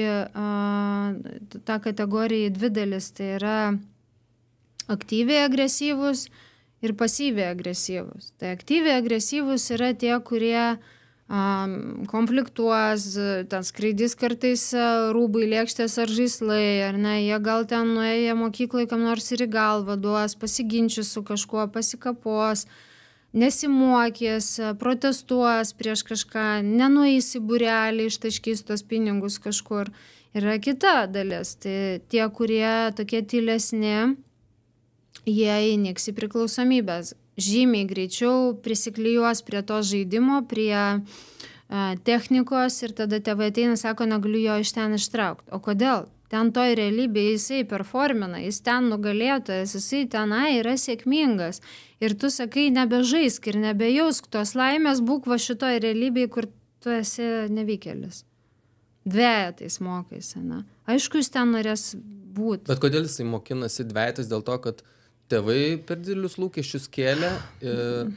tą kategoriją į 2 dalis. Tai yra aktyviai agresyvus ir pasyviai agresyvus. Tai aktyviai agresyvus yra tie, kurie konfliktuos, ten skraidys kartais rūbai, lėkštės ar žaislai, ar ne, jie gal ten nuėję mokyklai kam nors ir į galvą duos, pasiginčys su kažkuo, pasikapos, nesimokės, protestuos prieš kažką, nenueis į būrelį, ištaškys tos pinigus kažkur. Yra kita dalis, tai tie, kurie tokie tylesni, jie įniks į priklausomybės. Žymiai greičiau prisiklijuos prie to žaidimo, prie technikos ir tada tėvai ateina, sako, negaliu jo iš ten ištraukti. O kodėl? Ten toj realybėje jisai performina, jis ten nugalėtojas, jisai tenai yra sėkmingas. Ir tu sakai, nebežaisk ir nebejausk tos laimės, būk va šitoj realybėje, kur tu esi nevykėlis. dvejetais mokaisi, ne? Aišku, jis ten norės būti. Bet kodėl jisai mokinasi dvejetais? Dėl to, kad tėvai per didelius lūkesčius kėlė ir...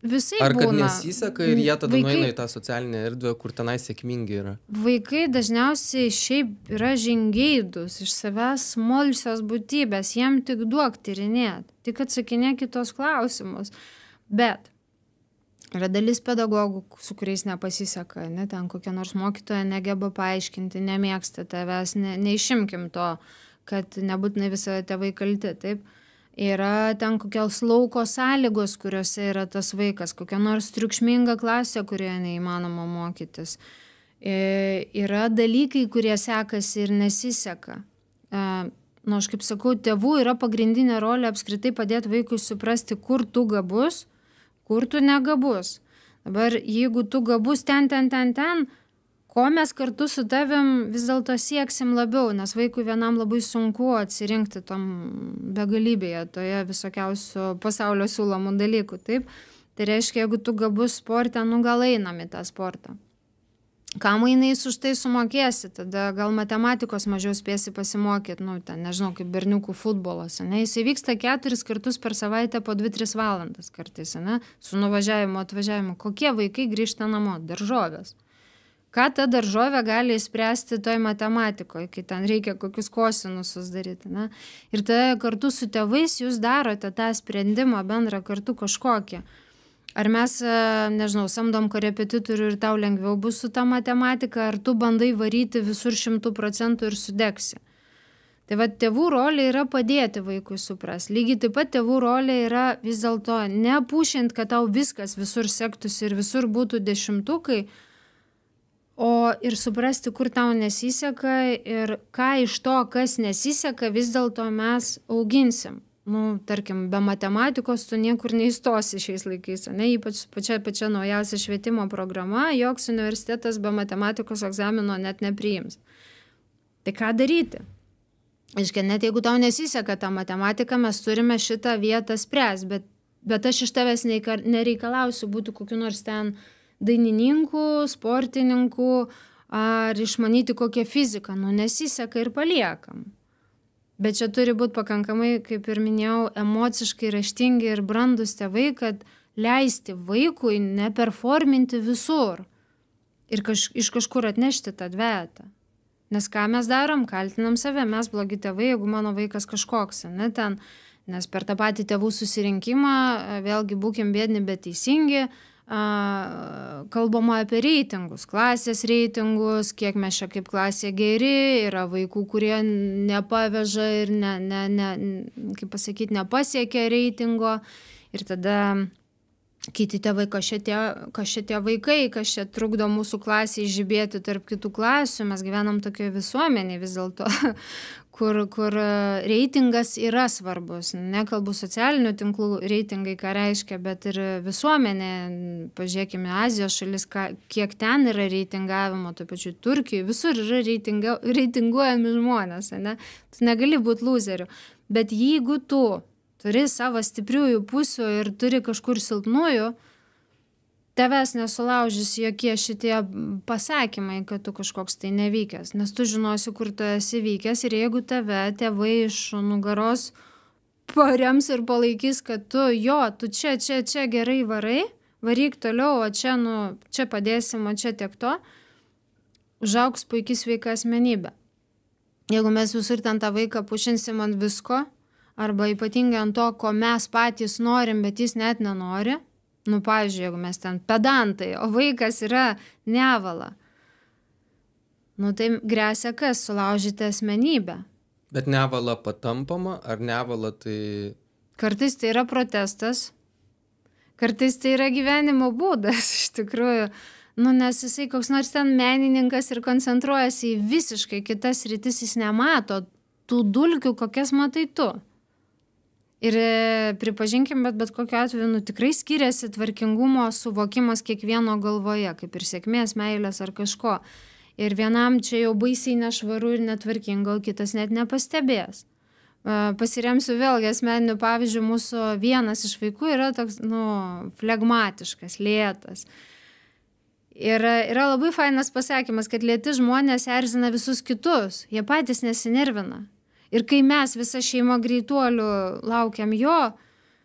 Visai Ar kad būna. nesiseka ir jie tada nueina į tą socialinę erdvę, kur tenai sėkmingi yra? Vaikai dažniausiai šiaip yra žingeidus, iš savęs smalsios būtybės, jiem tik duok tyrinėt, tik atsakinėk į tos klausimus. Bet yra dalis pedagogų, su kuriais nepasiseka, ne, ten kokia nors mokytoja negeba paaiškinti, nemėgsta tavęs, neišimkim to, kad nebūtinai visą tėvai kalti, taip. Yra ten kokios lauko sąlygos, kuriuose yra tas vaikas, kokia nors triukšminga klasė, kurioje neįmanoma mokytis. Yra dalykai, kurie sekasi ir nesiseka. Aš kaip sakau, tėvų yra pagrindinė rolė apskritai padėti vaikui suprasti, kur tu gabus, kur tu negabus. Dabar, jeigu tu gabus ten, ko mes kartu su tavim vis dėlto sieksim labiau, nes vaikui vienam labai sunku atsirinkti tom begalybėje, toje visokiausių pasaulio siūlomų dalykų, taip? Tai reiškia, jeigu tu gabus sporte, gal einam į tą sportą. Ką mainais už tai sumokėsi, tada gal matematikos mažiau spėsi pasimokyti, ten nežinau, kaip berniukų futbolas, ne? Jis vyksta 4 kartus per savaitę po 2-3 valandas kartais, ne? Su nuvažiavimu, atvažiavimu. Kokie vaikai grįžta namo? Daržovės. Ką ta daržovė gali įspręsti toj matematikoje, kai ten reikia kokius kosinusus daryti, ne? Ir tada kartu su tėvais jūs darote tą sprendimą bendrą kartu kažkokį. Ar mes, nežinau, samdom korepetitorių ir tau lengviau bus su ta matematika, ar tu bandai varyti visur 100% ir sudegsi. Tai va, tėvų rolė yra padėti vaikui supras. Lygiai taip pat tėvų rolė yra vis dėlto nepūšint, kad tau viskas visur sektųsi ir visur būtų 10-tukai, o ir suprasti, kur tau nesiseka ir ką iš to, kas nesiseka, vis dėlto mes auginsim. Tarkim, be matematikos tu niekur neįstosi šiais laikais, ne? Ypač pačia naujausia švietimo programa, joks universitetas be matematikos egzamino net nepriims. Tai ką daryti? Aiškia, net jeigu tau nesiseka ta matematika, mes turime šitą vietą spręs, bet aš iš tavęs nereikalausiu būti kokiu nors ten dainininkų, sportininkų, ar išmanyti kokią fiziką. Nesiseka ir paliekam. Bet čia turi būti pakankamai, kaip ir minėjau, emociškai raštingi ir brandus tėvai, kad leisti vaikui neperforminti visur ir iš kažkur atnešti tą dvejetą. Nes ką mes darom? Kaltinam save, mes blogi tėvai, jeigu mano vaikas kažkoks, ne ten. Nes per tą patį tėvų susirinkimą, vėlgi būkim biedni, bet teisingi, kalbama apie reitingus, klasės reitingus, kiek mes čia kaip klasė geri, yra vaikų, kurie nepaveža ir kaip pasakyti, nepasiekia reitingo ir tada kiti tėvai, kas čia tie vaikai, kas čia trukdo mūsų klasiai žibėti tarp kitų klasių, mes gyvenam tokioje visuomenėje vis dėlto, kur reitingas yra svarbus. Nekalbu socialinių tinklų reitingai, ką reiškia, bet ir visuomenė, pažiūrėkime, Azijos šalis, kiek ten yra reitingavimo, taip pačiu Turkijoje, visur yra reitinguojami žmonės, ne? Tu negali būti lūzeriu. Bet jeigu tu turi savo stipriųjų pusių ir turi kažkur silpnųjų, tavęs nesulaužys jokie šitie pasakymai, kad tu kažkoks tai nevykęs, nes tu žinosi, kur tu esi vykęs ir jeigu tave tėvai iš nugaros parems ir palaikys, kad tu čia gerai varai, varyk toliau, o čia padėsim, o čia tiek to, užaugs puikiai sveika asmenybė. Jeigu mes visur ten tą vaiką pušinsim ant visko, arba ypatingai ant to, ko mes patys norim, bet jis net nenori, pavyzdžiui, jeigu mes ten pedantai, o vaikas yra nevala, tai gresia kas? Sulaužyti asmenybę. Bet nevala patampama, ar nevala tai... Kartais tai yra protestas, kartais tai yra gyvenimo būdas, iš tikrųjų. Nes jisai koks nors ten menininkas ir koncentruojasi į visiškai kitas sritis, jis nemato tų dulkių, kokias matai tu. Ir pripažinkim, bet kokiu atveju tikrai skiriasi tvarkingumo suvokimas kiekvieno galvoje, kaip ir sėkmės, meilės ar kažko. Ir vienam čia jau baisiai nešvaru ir netvarkinga, o kitas net nepastebės. Pasiremsiu vėlgi asmeniniu pavyzdžiu, mūsų vienas iš vaikų yra toks, flegmatiškas, lėtas. Ir yra labai fainas pasakymas, kad lėti žmonės erzina visus kitus, jie patys nesinervina. Ir kai mes visa šeima greituolių laukiam jo,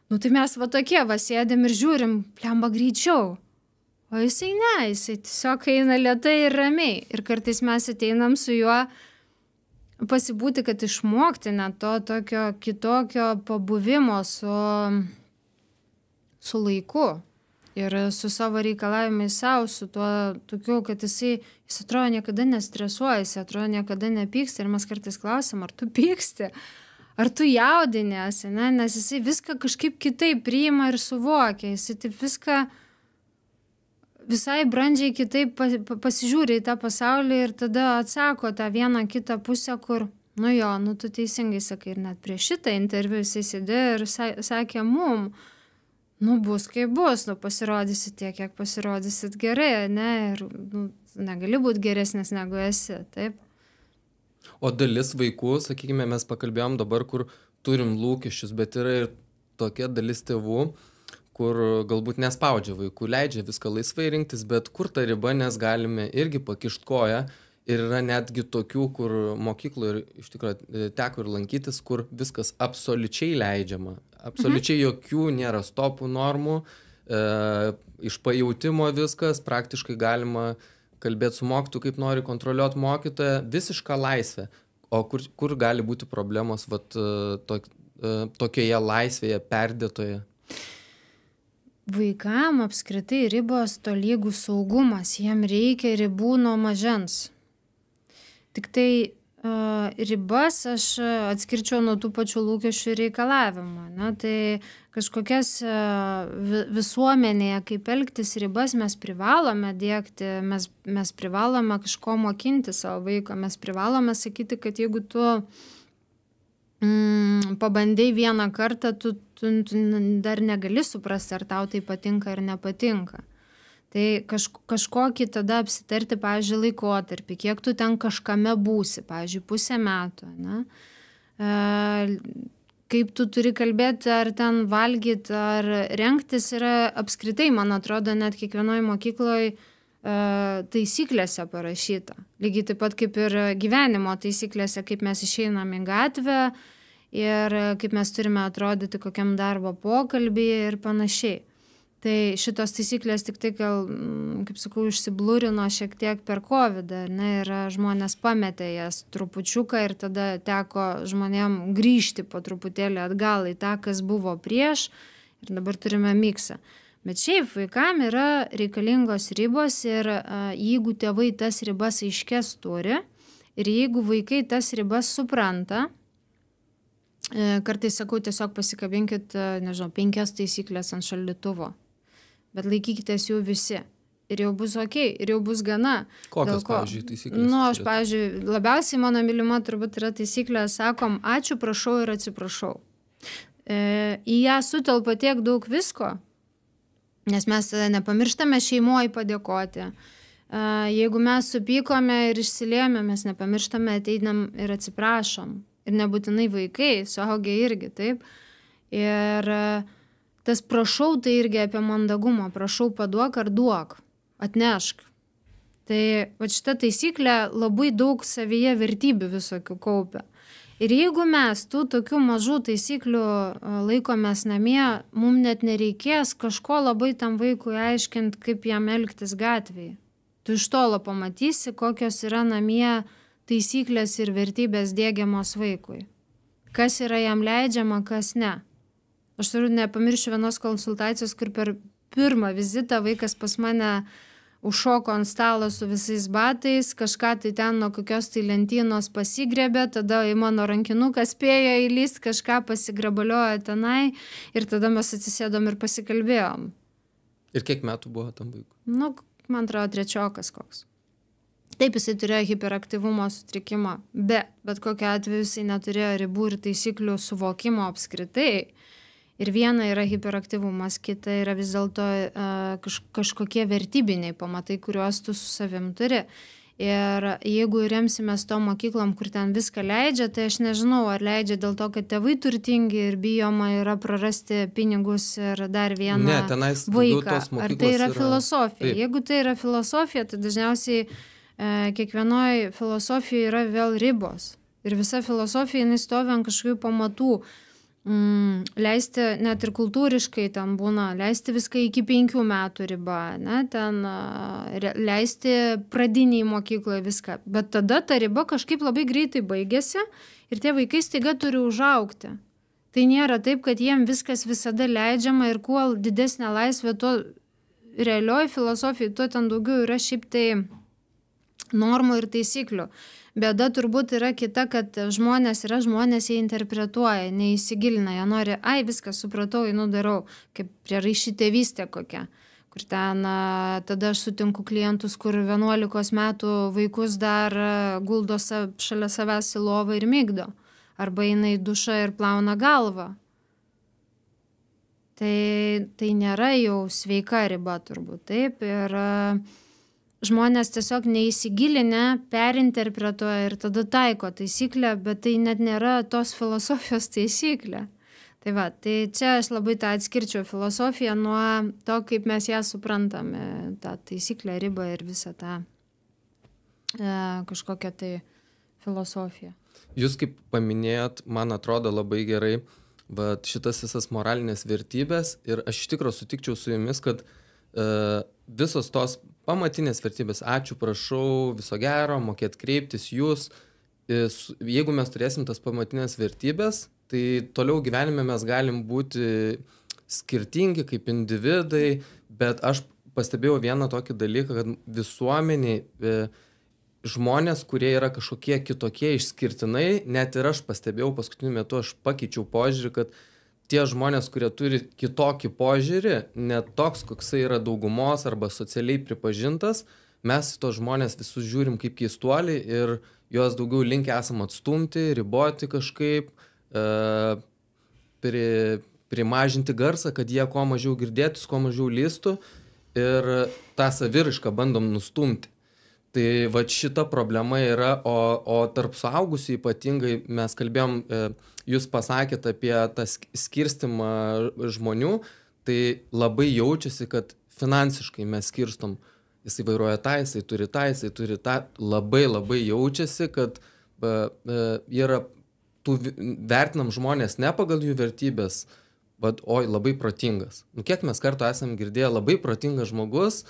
nu tai mes va tokie, va sėdėm ir žiūrim, plemba greičiau. O jisai ne, jisai tiesiog eina lėtai ir ramiai. Ir kartais mes ateinam su juo pasibūti, kad išmokti net to tokio kitokio pabuvimo su laiku. Ir su savo reikalavimais savo, su tuo tokiu, kad jis atrodo niekada nestresuoja, jis atrodo niekada nepyksta. Ir mes kartais klausim, ar tu pyksti, ar tu jaudinėsi, ne? Nes jisai viską kažkaip kitaip priima ir suvokia. Jisai taip viską visai brandžiai kitaip pasižiūri į tą pasaulį ir tada atsako tą vieną kitą pusę, kur, nu jo, nu tu teisingai sakai. Ir net prieš šitą interviu jisai sėdėjo ir sakė mum, nu bus kaip bus, nu pasirodysit tiek, kiek pasirodysit gerai, ne, ir nu, negali būti geresnis negu esi, taip. O dalis vaikų, sakykime, mes pakalbėjom dabar, kur turim lūkesčius, bet yra ir tokia dalis tėvų, kur galbūt nespaudžia vaikų, leidžia viską laisvai rinktis, bet kur ta riba, nes galime irgi pakišt koją. Ir yra netgi tokių, kur mokykloje ir iš tikrųjų teko ir lankytis, kur viskas absoliučiai leidžiama. Absoliučiai jokių nėra stopų normų, iš pajautimo viskas, praktiškai galima kalbėti su mokytoju, kaip nori kontroliuoti mokytoją, visiška laisvė. O kur gali būti problemos tokioje laisvėje, perdėtoje? Vaikam apskritai ribos tolygų saugumas, jiem reikia ribų nuo mažens. Tik tai ribas aš atskirčiau nuo tų pačių lūkesčių ir reikalavimų. Na, tai kažkokias visuomenėje, kaip elgtis ribas mes privalome diegti, mes privalome kažko mokinti savo vaiką, mes privalome sakyti, kad jeigu tu pabandai vieną kartą, tu dar negali suprasti, ar tau tai patinka ar nepatinka. Tai kažkokį tada apsitarti, pavyzdžiui, laikotarpį, kiek tu ten kažkame būsi, pavyzdžiui, pusę metų, ne? Kaip tu turi kalbėti, ar ten valgyti, ar rengtis yra apskritai, man atrodo, net kiekvienoje mokykloje taisyklėse parašyta. Lygiai taip pat kaip ir gyvenimo taisyklėse, kaip mes išeinam į gatvę ir kaip mes turime atrodyti kokiam darbo pokalbyje ir panašiai. Tai šitos taisyklės tik tai, kaip sakau, išsiblurino šiek tiek per COVID-ą, ne, ir žmonės pametė jas trupučiuką ir tada teko žmonėm grįžti po truputėlį atgal į tą, kas buvo prieš ir dabar turime miksą. Bet šiaip vaikam yra reikalingos ribos ir jeigu tėvai tas ribas aiškės turi ir jeigu vaikai tas ribas supranta, kartais sakau, tiesiog pasikabinkit, nežinau, 5 taisyklės ant šaldytuvo. Bet laikykitės jų visi. Ir jau bus okei, ir jau bus gana. Kokios, pavyzdžiui, taisyklės? Nu, aš, pavyzdžiui, labiausiai mano mylima turbūt yra taisyklė, sakom, ačiū, prašau ir atsiprašau. Į ją sutelpa tiek daug visko, nes mes nepamirštame šeimoje padėkoti. Jeigu mes supykome ir išsilėjome, mes nepamirštame, ateinam ir atsiprašom. Ir nebūtinai vaikai, suaugę irgi, taip. Ir tas prašau tai irgi apie mandagumą. Prašau paduok ar duok, atnešk. Tai va šita taisyklė labai daug savyje vertybių visokių kaupia. Ir jeigu mes tų tokių mažų taisyklių laikomės namie, mums net nereikės kažko labai tam vaikui aiškinti, kaip jam elgtis gatvėje. Tu iš tolo pamatysi, kokios yra namie taisyklės ir vertybės diegiamos vaikui. Kas yra jam leidžiama, kas ne. Aš turiu nepamiršiu vienos konsultacijos, kur per pirmą vizitą vaikas pas mane užšoko ant stalo su visais batais, kažką tai ten nuo kokios tai lentynos pasigrebė, tada į mano rankinuką spėjo įlyst, kažką pasigrabaliojo tenai ir tada mes atsisėdom ir pasikalbėjom. Ir kiek metų buvo tam vaikui? Nu, man atrodo, 3 koks. Taip, jisai turėjo hiperaktyvumo sutrikimą, bet kokiu atveju jisai neturėjo ribų ir taisyklių suvokimo apskritai. Ir viena yra hiperaktyvumas, kita yra vis dėlto kažkokie vertybiniai pamatai, kuriuos tu su savim turi. Ir jeigu remsimės to mokyklom, kur ten viską leidžia, tai aš nežinau, ar leidžia dėl to, kad tėvai turtingi ir bijoma yra prarasti pinigus ir dar vieną vaiką. Ar tai yra filosofija? Taip. Jeigu tai yra filosofija, tai dažniausiai kiekvienoje filosofijoje yra vėl ribos. Ir visa filosofija, jinai stovi ant kažkokių pamatų. Leisti, net ir kultūriškai ten būna, leisti viską iki 5 metų riba, ne, ten leisti pradiniai mokykloje viską. Bet tada ta riba kažkaip labai greitai baigėsi ir tie vaikai staiga turi užaugti. Tai nėra taip, kad jiem viskas visada leidžiama ir kuo didesnė laisvė, tuo realioj filosofijai, tuo ten daugiau yra šiaip tai normų ir taisyklių. Bėda turbūt yra kita, kad žmonės jie interpretuoja, neįsigilina, jie nori, viskas supratau, darau, kaip prieraiši tėvystė kokia. Kur ten, tada aš sutinku klientus, kur 11 metų vaikus dar guldo šalia savęs į lovą ir migdo. Arba eina į dušą ir plauna galvą. Tai nėra jau sveika riba turbūt, taip, ir žmonės tiesiog neįsigilinę, perinterpretuoja ir tada taiko taisyklę, bet tai net nėra tos filosofijos taisyklė. Tai va, tai čia aš labai tą atskirčiau filosofiją nuo to, kaip mes ją suprantame, tą taisyklę, ribą ir visą tą kažkokią tai filosofiją. Jūs kaip paminėjot, man atrodo labai gerai, bet šitas visas moralinės vertybės ir aš iš tikrųjų sutikčiau su jumis, kad visos tos pamatinės vertybės, ačiū, prašau, viso gero, mokėt kreiptis jūs, jeigu mes turėsim tas pamatinės vertybės, tai toliau gyvenime mes galim būti skirtingi kaip individai, bet aš pastebėjau vieną tokį dalyką, kad visuomeniai žmonės, kurie yra kažkokie kitokie išskirtinai, net ir aš pastebėjau paskutiniu metu, aš pakeičiau požiūrį, kad tie žmonės, kurie turi kitokį požiūrį, net toks, koksai yra daugumos arba socialiai pripažintas, mes tos žmonės visus žiūrim kaip keistuoliai ir juos daugiau linkę esam atstumti, riboti kažkaip, primažinti garsą, kad jie kuo mažiau girdėtus, kuo mažiau lystų ir tą saviraišką bandom nustumti. Tai va šita problema yra, o tarp suaugusių ypatingai mes kalbėjom, jūs pasakėt apie tą skirstimą žmonių, tai labai jaučiasi, kad finansiškai mes skirstom, jisai vairuoja tą, jisai turi tą, labai jaučiasi, kad yra, vertinam žmonės ne pagal jų vertybės, bet labai protingas. Kiek mes kartu esam girdėję, labai protingas žmogus,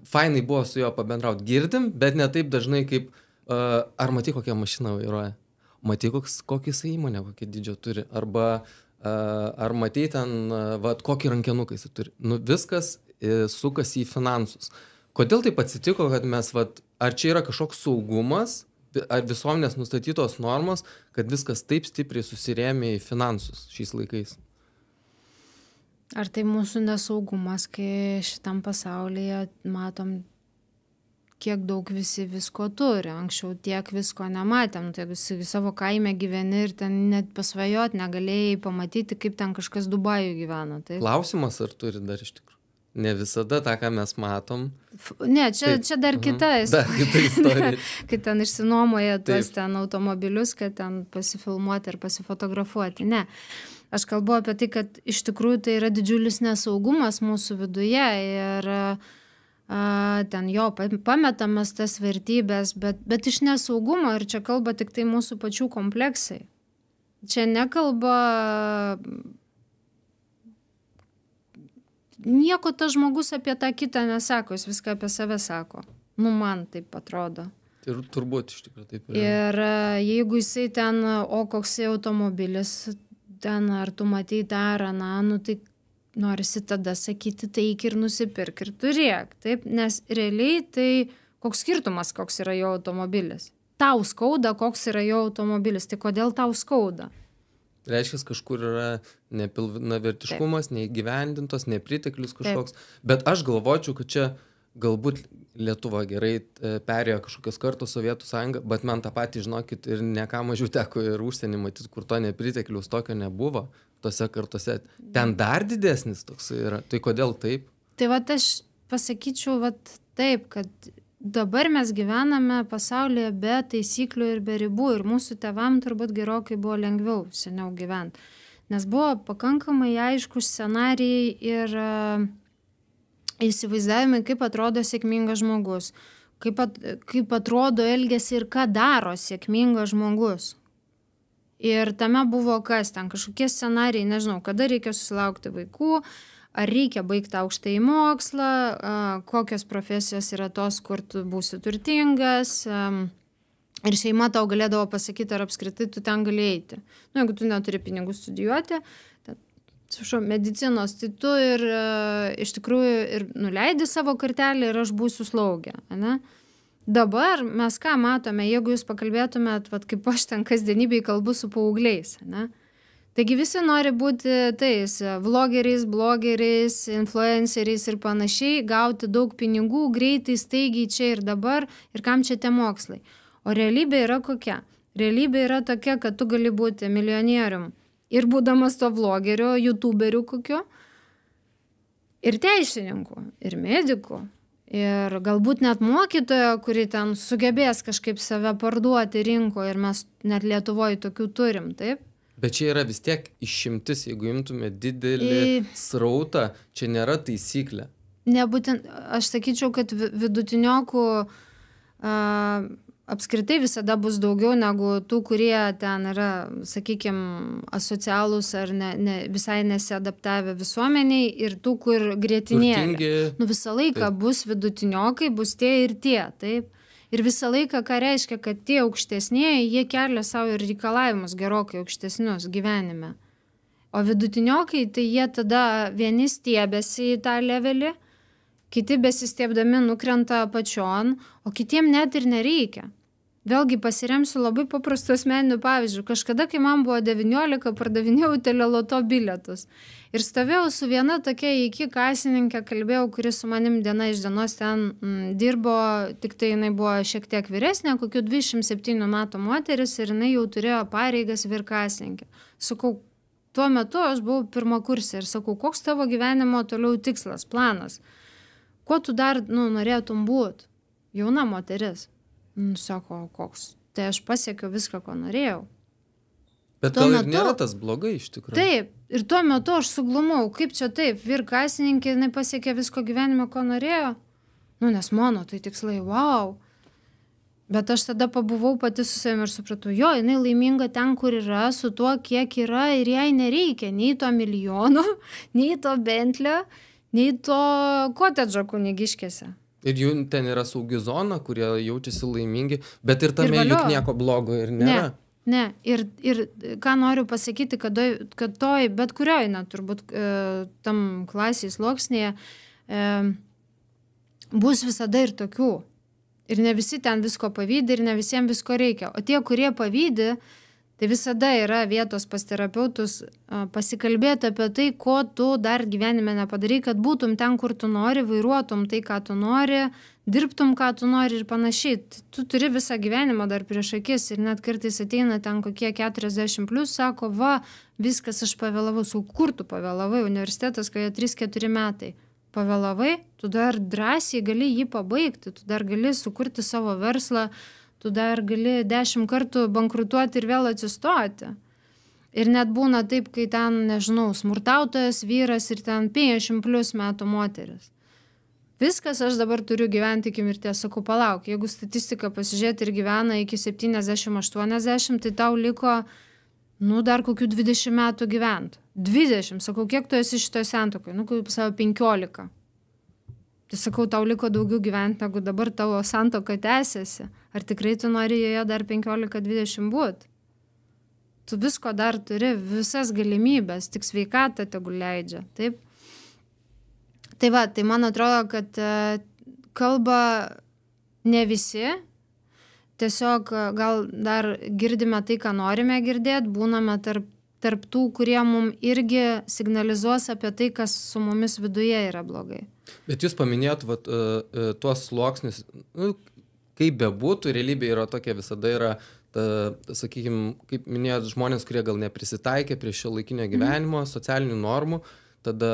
fainai buvo su juo pabendrauti, girdim, bet ne taip dažnai kaip, ar matai kokią mašiną vairuoja, matai kokį jisai įmonę, kokį dydžio turi, arba ar matai ten, kokį rankenuką jisai turi. Viskas sukasi į finansus. Kodėl taip atsitiko, kad mes, ar čia yra kažkoks saugumas, ar visuomenės nustatytos normos, kad viskas taip stipriai susirėmė į finansus šiais laikais? Ar tai mūsų nesaugumas, kai šitam pasaulyje matom, kiek daug visi visko turi. Anksčiau tiek visko nematėm, tai visi savo kaime gyveni ir ten net pasvajot negalėjai pamatyti, kaip ten kažkas Dubajų gyvena. Taip? Klausimas, ar turi dar iš tikrųjų? Ne visada tą, ką mes matom. Ne, čia dar kita istorija. Kai ten išsinuomoja tuos ten automobilius, kad ten pasifilmuoti ir pasifotografuoti. Ne. Aš kalbu apie tai, kad iš tikrųjų tai yra didžiulis nesaugumas mūsų viduje ir ten jo pametamas tas vertybės, bet iš nesaugumo ir čia kalba tik tai mūsų pačių kompleksai. Čia nekalba nieko tas žmogus apie tą kitą nesako, jis viską apie save sako. Man taip atrodo. Ir turbūt iš tikrųjų taip yra. Ir jeigu jisai ten, koksai automobilis, ten ar tu matei tą ar aną, tai norisi tada sakyti, tai eik ir nusipirk ir turėk, taip? Nes realiai tai koks skirtumas, koks yra jo automobilis. Tau skauda, koks yra jo automobilis, tai kodėl tau skauda? Reiškia, kažkur yra nepilnavertiškumas, neįgyvendintos, nepriteklius kažkoks. Bet aš galvočiau, kad čia galbūt Lietuva gerai perėjo kažkokios kartos Sovietų sąjungą, bet man tą patį, žinokit, ir ne ką mažiau teko ir užsienį matyti, kur to nepritekliaus tokio nebuvo tose kartose. Ten dar didesnis toks yra. Tai kodėl taip? Tai aš pasakyčiau taip, kad dabar mes gyvename pasaulyje be taisyklių ir be ribų ir mūsų tėvam turbūt gerokai buvo lengviau seniau gyventi. Nes buvo pakankamai aiškus scenarijai ir įsivaizdavimai, kaip atrodo sėkmingas žmogus, kaip atrodo elgiasi ir ką daro sėkmingas žmogus. Ir tame buvo kas ten, kažkokie scenarijai, nežinau, kada reikia susilaukti vaikų, ar reikia baigti aukštąjį mokslą, kokios profesijos yra tos, kur tu būsi turtingas. Ir šeima tau galėdavo pasakyti, ar apskritai tu ten gali eiti. Jeigu tu neturi pinigų studijuoti, medicinos, tai tu ir iš tikrųjų ir nuleidi savo kartelį ir aš būsiu slaugė. Ne? Dabar mes ką matome, jeigu jūs pakalbėtumėt, kaip aš ten kasdienybėj kalbu su paaugliais, ne? Taigi visi nori būti tais vlogeriais, blogeriais, influenceriais ir panašiai, gauti daug pinigų, greitai, staigiai čia ir dabar, ir kam čia tie mokslai. O realybė yra kokia? Realybė yra tokia, kad tu gali būti milijonierium ir būdamas to vlogerio, youtuberiu kokiu, ir teisininku, ir mediku, ir galbūt net mokytojo, kuri ten sugebės kažkaip save parduoti rinkoje, ir mes net Lietuvoje tokių turim, taip? Bet čia yra vis tiek išimtis, jeigu imtume didelį srautą, čia nėra taisyklė. Nebūtent, aš sakyčiau, kad vidutiniokų apskritai visada bus daugiau negu tų, kurie ten yra, sakykime, asocialūs ar visai nesiadaptavę visuomeniai, ir tų, kur grietinėlė. Visą laiką bus vidutiniokai, bus tie ir tie, taip? Ir visą laiką, ką reiškia, kad tie aukštesnieji, jie kelia savo ir reikalavimus gerokai aukštesnius gyvenime. O vidutiniokai, tai jie tada vieni stiebėsi į tą levelį, kiti besistiebdami nukrenta apačion, o kitiem net ir nereikia. Vėlgi pasiremsiu labai paprastu asmeniniu pavyzdžiu. Kažkada, kai man buvo 19, pardavinėjau teleloto bilietus. Ir stovėjau su viena tokia iki kasininkė, kalbėjau, kuris su manim diena iš dienos ten dirbo, tik tai jinai buvo šiek tiek vyresnė, kokių 27 metų moteris, ir jinai jau turėjo pareigas virkasininkė. Sakau, tuo metu aš buvau pirmakursė ir sakau, koks tavo gyvenimo toliau tikslas, planas? Kuo tu dar norėtum būti? Jauna moteris. Sako, koks? Tai aš pasiekiau viską, ko norėjau. Bet gal ir nėra tas blogai iš tikrųjų. Taip, ir tuo metu aš suglumau, kaip čia taip, virkasininkė, jinai pasiekė visko gyvenime, ko norėjo. Nes mano tai tikslai, wow. Bet aš tada pabuvau pati su savimi ir supratau, jo, jinai laiminga ten, kur yra, su tuo, kiek yra, ir jai nereikia nei to milijono, nei to Bentlio, nei to kotedžo Kunigiškėse. Ir jų ten yra saugi zona, kurie jaučiasi laimingi, bet ir tame juk nieko blogo ir nėra. Ne. Ir ką noriu pasakyti, kad toj, bet kurioj, turbūt tam klasės sluoksnėje bus visada ir tokių. Ir ne visi ten visko pavydi ir ne visiems visko reikia. O tie, kurie pavydi, tai visada yra vietos pas terapeutus pasikalbėti apie tai, ko tu dar gyvenime nepadarai, kad būtum ten, kur tu nori, vairuotum tai, ką tu nori, dirbtum, ką tu nori ir panašiai. Tu turi visą gyvenimą dar prieš akis ir net kartais ateina ten kokie 40+, sako, va, viskas, aš pavėlavau. Kur tu pavėlavai? Universitetas, kai 3-4 metai. Pavėlavai, tu dar drąsiai gali jį pabaigti, tu dar gali sukurti savo verslą, tu dar gali 10 kartų bankrutuoti ir vėl atsistoti. Ir net būna taip, kai ten, nežinau, smurtautojas vyras ir ten 50+ metų moteris. Viskas, aš dabar turiu gyventi iki mirties. Sakau, palauk, jeigu statistiką pasižiūrėti ir gyvena iki 70-80, tai tau liko, dar kokių 20 metų gyventi. 20, sakau, kiek tu esi šitoje santuokoje? Kaip savo 15. Tai sakau, tau liko daugiau gyventi, negu dabar tavo santuoka tęsiasi. Ar tikrai tu nori joje dar 15-20 būti? Tu visko dar turi, visas galimybės, tik sveikatą tegul leidžia, taip? Tai va, tai man atrodo, kad kalba ne visi, tiesiog gal dar girdime tai, ką norime girdėti, būname tarp tų, kurie mums irgi signalizuos apie tai, kas su mumis viduje yra blogai. Bet jūs paminėjot tuos sluoksnius, kaip bebūtų, realybė yra tokia, visada yra, sakykime, kaip minėjot, žmonės, kurie gal neprisitaikė prie šiuolaikinio gyvenimo, socialinių normų, tada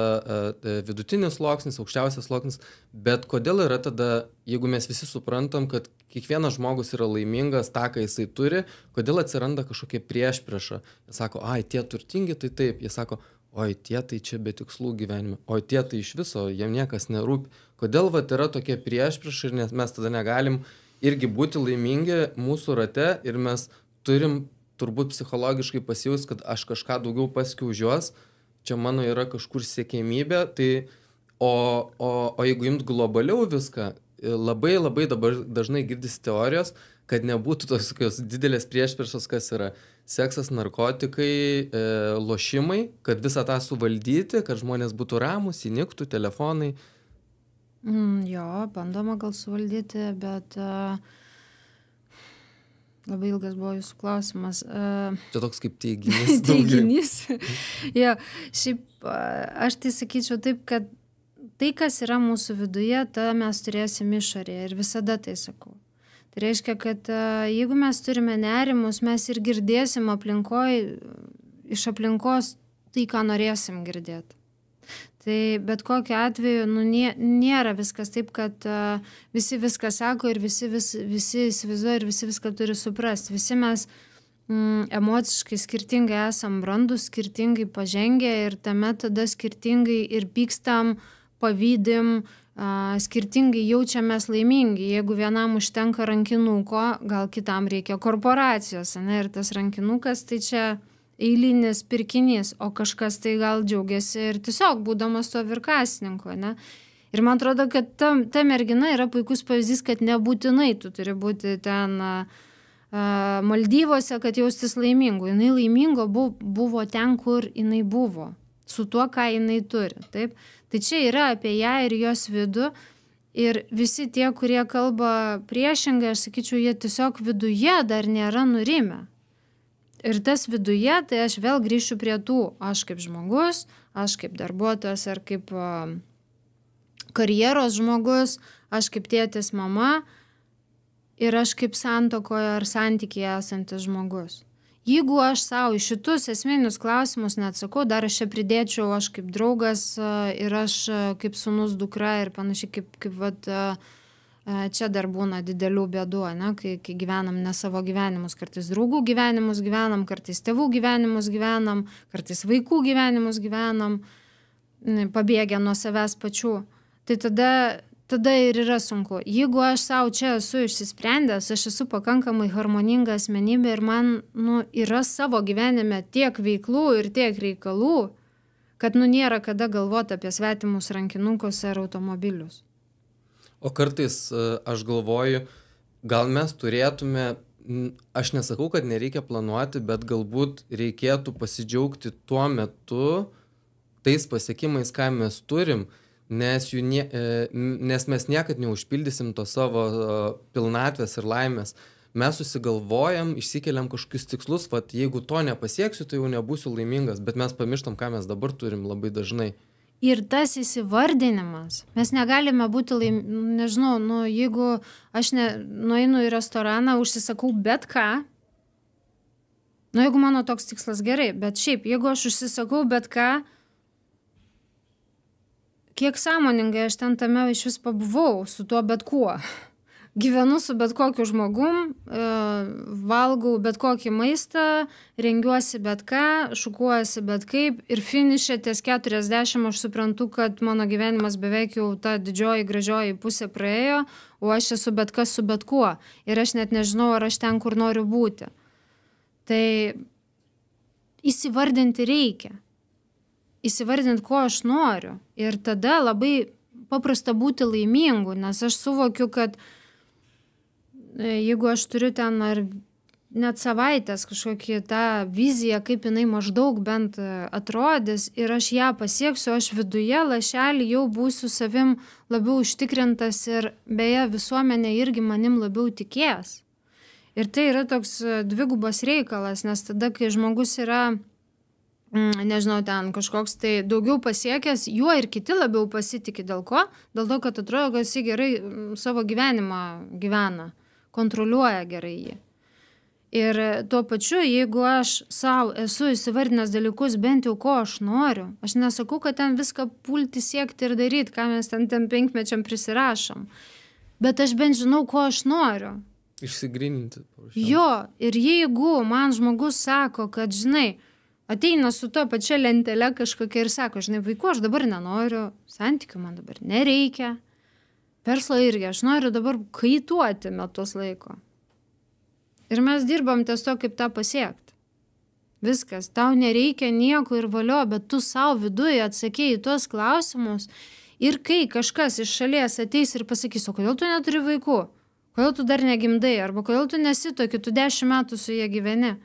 vidutinis sluoksnis, aukščiausias sluoksnis, bet kodėl yra tada, jeigu mes visi suprantam, kad kiekvienas žmogus yra laimingas, tą, ką jisai turi, kodėl atsiranda kažkokia priešprieša. Jie sako, ai, tie turtingi, tai taip, jie sako, oi, tie tai čia be tikslų gyvenime, oi, tie tai iš viso, jiem niekas nerūpi. Kodėl vat yra tokia priešprieša ir mes tada negalim irgi būti laimingi mūsų rate ir mes turim turbūt psichologiškai pasijaus, kad aš kažką daugiau pasiekiau už juos, čia mano yra kažkur siekiamybė, tai o jeigu imt globaliau viską, labai dabar dažnai girdisi teorijos, kad nebūtų tokios didelės priešpriešos, kas yra seksas, narkotikai, lošimai, kad visą tą suvaldyti, kad žmonės būtų ramus, įniktų, telefonai. Jo, bandoma gal suvaldyti, bet labai ilgas buvo jūsų klausimas. Čia toks kaip teiginys. Teiginys. Jo, šiaip aš tai sakyčiau taip, kad tai, kas yra mūsų viduje, tą mes turėsim išorėje ir visada tai sakau. Tai reiškia, kad jeigu mes turime nerimus, mes ir girdėsim iš aplinkos tai, ką norėsim girdėti. Tai bet kokiu atveju nėra viskas taip, kad visi viską sako ir visi įsivaizduoja ir visi viską turi suprasti. Visi mes emociškai skirtingai esam brandus, skirtingai pažengę ir tame tada skirtingai ir pykstam, pavydim, skirtingai jaučiamės laimingi. Jeigu vienam užtenka rankinuko, gal kitam reikia korporacijos, ne? Ir tas rankinukas tai čia eilinis pirkinys, o kažkas tai gal džiaugiasi ir tiesiog būdamas to virkasininko, ne? Ir man atrodo, kad ta mergina yra puikus pavyzdys, kad nebūtinai tu turi būti ten Maldyvose, kad jaustis laimingu. Jinai laimingo buvo ten, kur jinai buvo, su tuo, ką jinai turi, taip? Tai čia yra apie ją ir jos vidų. Ir visi tie, kurie kalba priešingai, aš sakyčiau, jie tiesiog viduje dar nėra nurimę. Ir tas viduje, tai aš vėl grįšiu prie tų, aš kaip žmogus, aš kaip darbuotojas ar kaip karjeros žmogus, aš kaip tėtis, mama ir aš kaip santuokoje ar santykyje esantis žmogus. Jeigu aš savo į šitus esminius klausimus neatsakau, dar aš čia pridėčiau aš kaip draugas ir aš kaip sūnus dukra ir panašiai kaip vat, čia dar būna didelių bėdų, ne? Kai gyvenam ne savo gyvenimus, kartais draugų gyvenimus gyvenam, kartais tėvų gyvenimus gyvenam, kartais vaikų gyvenimus gyvenam, pabėgę nuo savęs pačių. Tai tada ir yra sunku. Jeigu aš savo čia esu išsisprendęs, aš esu pakankamai harmoninga asmenybė ir man yra savo gyvenime tiek veiklų ir tiek reikalų, kad nėra kada galvoti apie svetimus rankinukus ar automobilius. O kartais aš galvoju, gal mes turėtume, aš nesakau, kad nereikia planuoti, bet galbūt reikėtų pasidžiaugti tuo metu tais pasiekimais, ką mes turim, nes mes niekad neužpildysim to savo pilnatvės ir laimės. Mes susigalvojam, išsikeliam kažkokius tikslus, vat jeigu to nepasieksiu, tai jau nebūsiu laimingas, bet mes pamirštam, ką mes dabar turim labai dažnai. Ir tas įsivardinimas, mes negalime būti nežinau, jeigu aš nueinu į restoraną, užsisakau bet ką, jeigu mano toks tikslas gerai, bet šiaip, jeigu aš užsisakau bet ką, kiek sąmoningai aš ten tame iš vis pabuvau su tuo bet kuo. Gyvenu su bet kokiu žmogum, valgau bet kokį maistą, rengiuosi bet ką, šukuojuosi bet kaip ir finiše ties 40 aš suprantu, kad mano gyvenimas beveik jau ta didžioji, gražioji pusė praėjo, o aš esu bet kas su bet kuo ir aš net nežinau, ar aš ten, kur noriu būti. Tai įsivardinti reikia. Įsivardinti, ko aš noriu. Ir tada labai paprasta būti laimingu, nes aš suvokiu, kad jeigu aš turiu ten ar net savaitės kažkokį tą viziją, kaip jinai maždaug bent atrodys ir aš ją pasieksiu, aš viduje lašelį jau būsiu savim labiau užtikrintas ir beje visuomenė irgi manim labiau tikės. Ir tai yra toks dvigubas reikalas, nes tada, kai žmogus yra, nežinau, ten kažkoks tai daugiau pasiekęs, juo ir kiti labiau pasitikė. Dėl ko? Dėl to, kad atrodo, kad jis gerai savo gyvenimą gyvena. Kontroliuoja gerai jį. Ir tuo pačiu, jeigu aš savo esu įsivardinęs dalykus, bent jau ko aš noriu, aš nesakau, kad ten viską pulti, siekti ir daryti, ką mes ten 5 mečiam prisirašom. Bet aš bent žinau, ko aš noriu. Išsigryninti. Jo, ir jeigu man žmogus sako, kad, žinai, ateina su to pačia lentelė kažkokia ir sako, žinai, vaikų, aš dabar nenoriu, santykių man dabar nereikia, verslo irgi, aš noriu dabar kaituoti metus laiko. Ir mes dirbam ties to, kaip tą pasiekti. Viskas, tau nereikia nieko ir valio, bet tu savo viduje atsakėjai tuos klausimus ir kai kažkas iš šalies ateis ir pasakys, o kodėl tu neturi vaikų, kodėl tu dar negimdai, arba kodėl tu nesitoki, tu 10 metų su jie gyveni,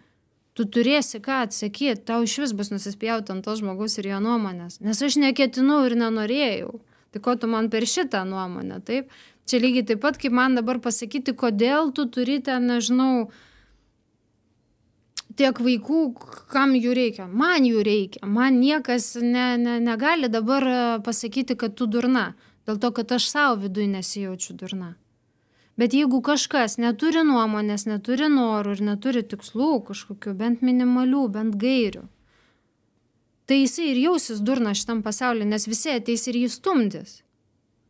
tu turėsi ką atsakyti, tau iš vis bus nusispjauti ant tos žmogus ir jo nuomonės, nes aš neketinau ir nenorėjau. Tai ko tu man per šitą nuomonę, taip? Čia lygiai taip pat, kaip man dabar pasakyti, kodėl tu turi ten, nežinau, tiek vaikų, kam jų reikia. Man jų reikia. Man niekas negali dabar pasakyti, kad tu durna. Dėl to, kad aš savo viduje nesijaučiu durna. Bet jeigu kažkas neturi nuomonės, neturi norų ir neturi tikslų kažkokių, bent minimalių, bent gairių, tai jisai ir jausis durna šitam pasauliu, nes visi ateis ir jį stumdys.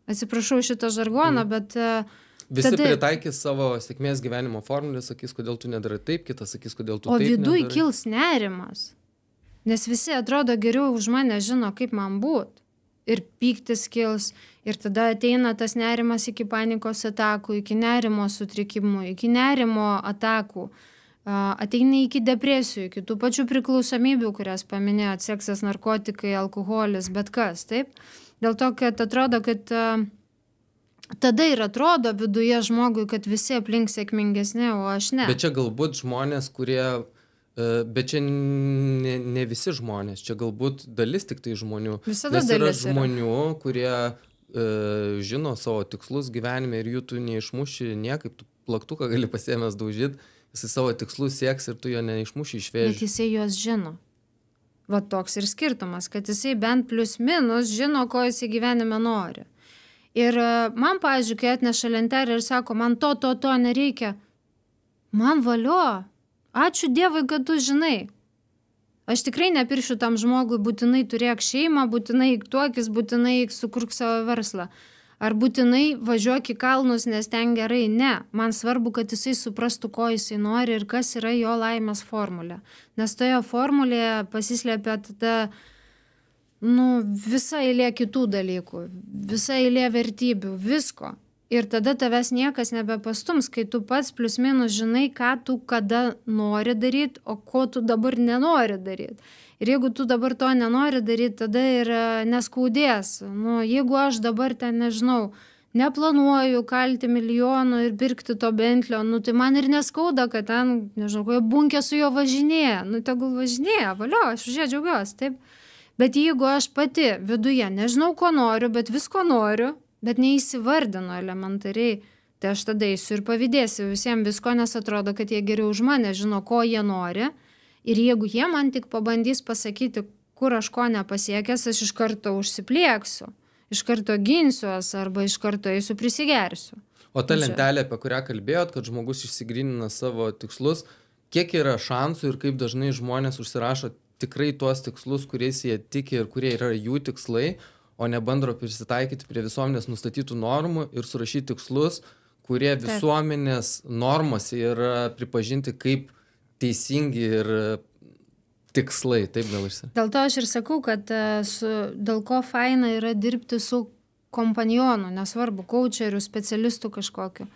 Atsiprašau šitą žargoną, bet... Visi pritaikys savo sėkmės gyvenimo formulę, sakys, kodėl tu nedarai taip, kitas sakys, kodėl tu taip nedarai. O viduj kils nerimas, nes visi atrodo geriau už mane žino, kaip man būt. Ir pyktis kils, ir tada ateina tas nerimas iki panikos atakų, iki nerimo sutrikimų, iki nerimo atakų, ateina iki depresijų, iki tų pačių priklausomybių, kurias paminėjot, seksas, narkotikai, alkoholis, bet kas, taip? Dėl to, kad atrodo, kad tada ir atrodo viduje žmogui, kad visi aplink sėkmingesni, o aš ne. Bet čia galbūt žmonės, kurie, bet čia ne visi žmonės, čia galbūt dalis tik tai žmonių. Visada nes dalis yra žmonių, kurie žino savo tikslus gyvenime ir jų tu neišmuši niekaip, tu plaktuką gali pasiėmęs daužyti, jisai savo tikslus sieks ir tu jo neišmuši iš vėžių. Bet jisai juos žino. Va toks ir skirtumas, kad jisai bent plius minus žino, ko jisai gyvenime nori. Ir man, pavyzdžiui, kai atneša lentelę ir sako, man to nereikia, man valio, ačiū Dievui, kad tu žinai. Aš tikrai nepiršiu tam žmogui, būtinai turėk šeimą, būtinai tuokis, būtinai sukurk savo verslą. Ar būtinai važiuok į kalnus, nes ten gerai? Ne. Man svarbu, kad jisai suprastų, ko jisai nori ir kas yra jo laimės formulė. Nes toje formulėje pasislėpia tada visa eilė kitų dalykų, visa eilė vertybių, visko. Ir tada tavęs niekas nebepastums, kai tu pats plius minus žinai, ką tu kada nori daryti, o ko tu dabar nenori daryti. Ir jeigu tu dabar to nenori daryti, tada ir neskaudės. Jeigu aš dabar ten, nežinau, neplanuoju kalti milijonų ir pirkti to Bentlio, tai man ir neskauda, kad ten, nežinau, koja bunkė su jo važinėja. Tegul važinėja, valio, aš už ją džiaugiuosi, taip. Bet jeigu aš pati viduje nežinau, ko noriu, bet visko noriu, bet neįsivardinu elementariai, tai aš tada eisiu ir pavydėsiu visiems visko, nes atrodo, kad jie geriau už mane žino, ko jie nori. Ir jeigu jie man tik pabandys pasakyti, kur aš ko nepasiekęs, aš iš karto užsiplieksiu, iš karto ginsiuos arba iš karto eisiu prisigersiu. O ta lentelė, apie kurią kalbėjot, kad žmogus išsigrynina savo tikslus, kiek yra šansų ir kaip dažnai žmonės užsirašo tikrai tuos tikslus, kuriais jie tiki ir kurie yra jų tikslai, o ne bando prisitaikyti prie visuomenės nustatytų normų ir surašyti tikslus, kurie visuomenės normose yra pripažinti kaip teisingi ir tikslai, taip gal išsiaiškinti. Dėl to aš ir sakau, kad dėl ko faina yra dirbti su kompanjonu, nesvarbu, coacheriu, specialistu kažkokiu.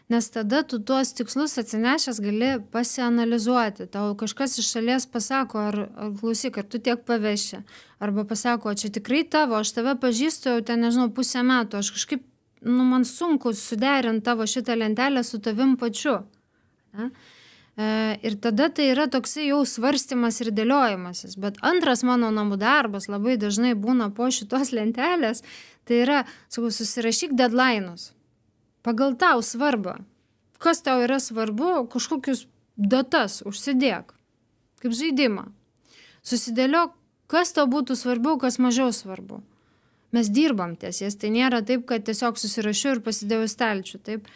Nes tada tu tuos tikslus atsinešęs gali pasianalizuoti. Tau kažkas iš šalies pasako, ar klausyk, ar tu tiek paveši. Arba pasako, čia tikrai tavo, aš tave pažįstu jau ten, nežinau, 5 metų. Aš kažkaip, man sunku suderinti tavo šitą lentelę su tavim pačiu. Ne? Ir tada tai yra toksai jau svarstymas ir dėliojimasis. Bet antras mano namų darbas labai dažnai būna po šitos lentelės, tai yra, sakau, susirašyk deadline'us. Pagal tau svarbą. Kas tau yra svarbu, kažkokius datas užsidėk. Kaip žaidimą. Susidėliok, kas tau būtų svarbiau, kas mažiau svarbu. Mes dirbam ties jas, tai nėra taip, kad tiesiog susirašiu ir pasidėjau stalčių, taip.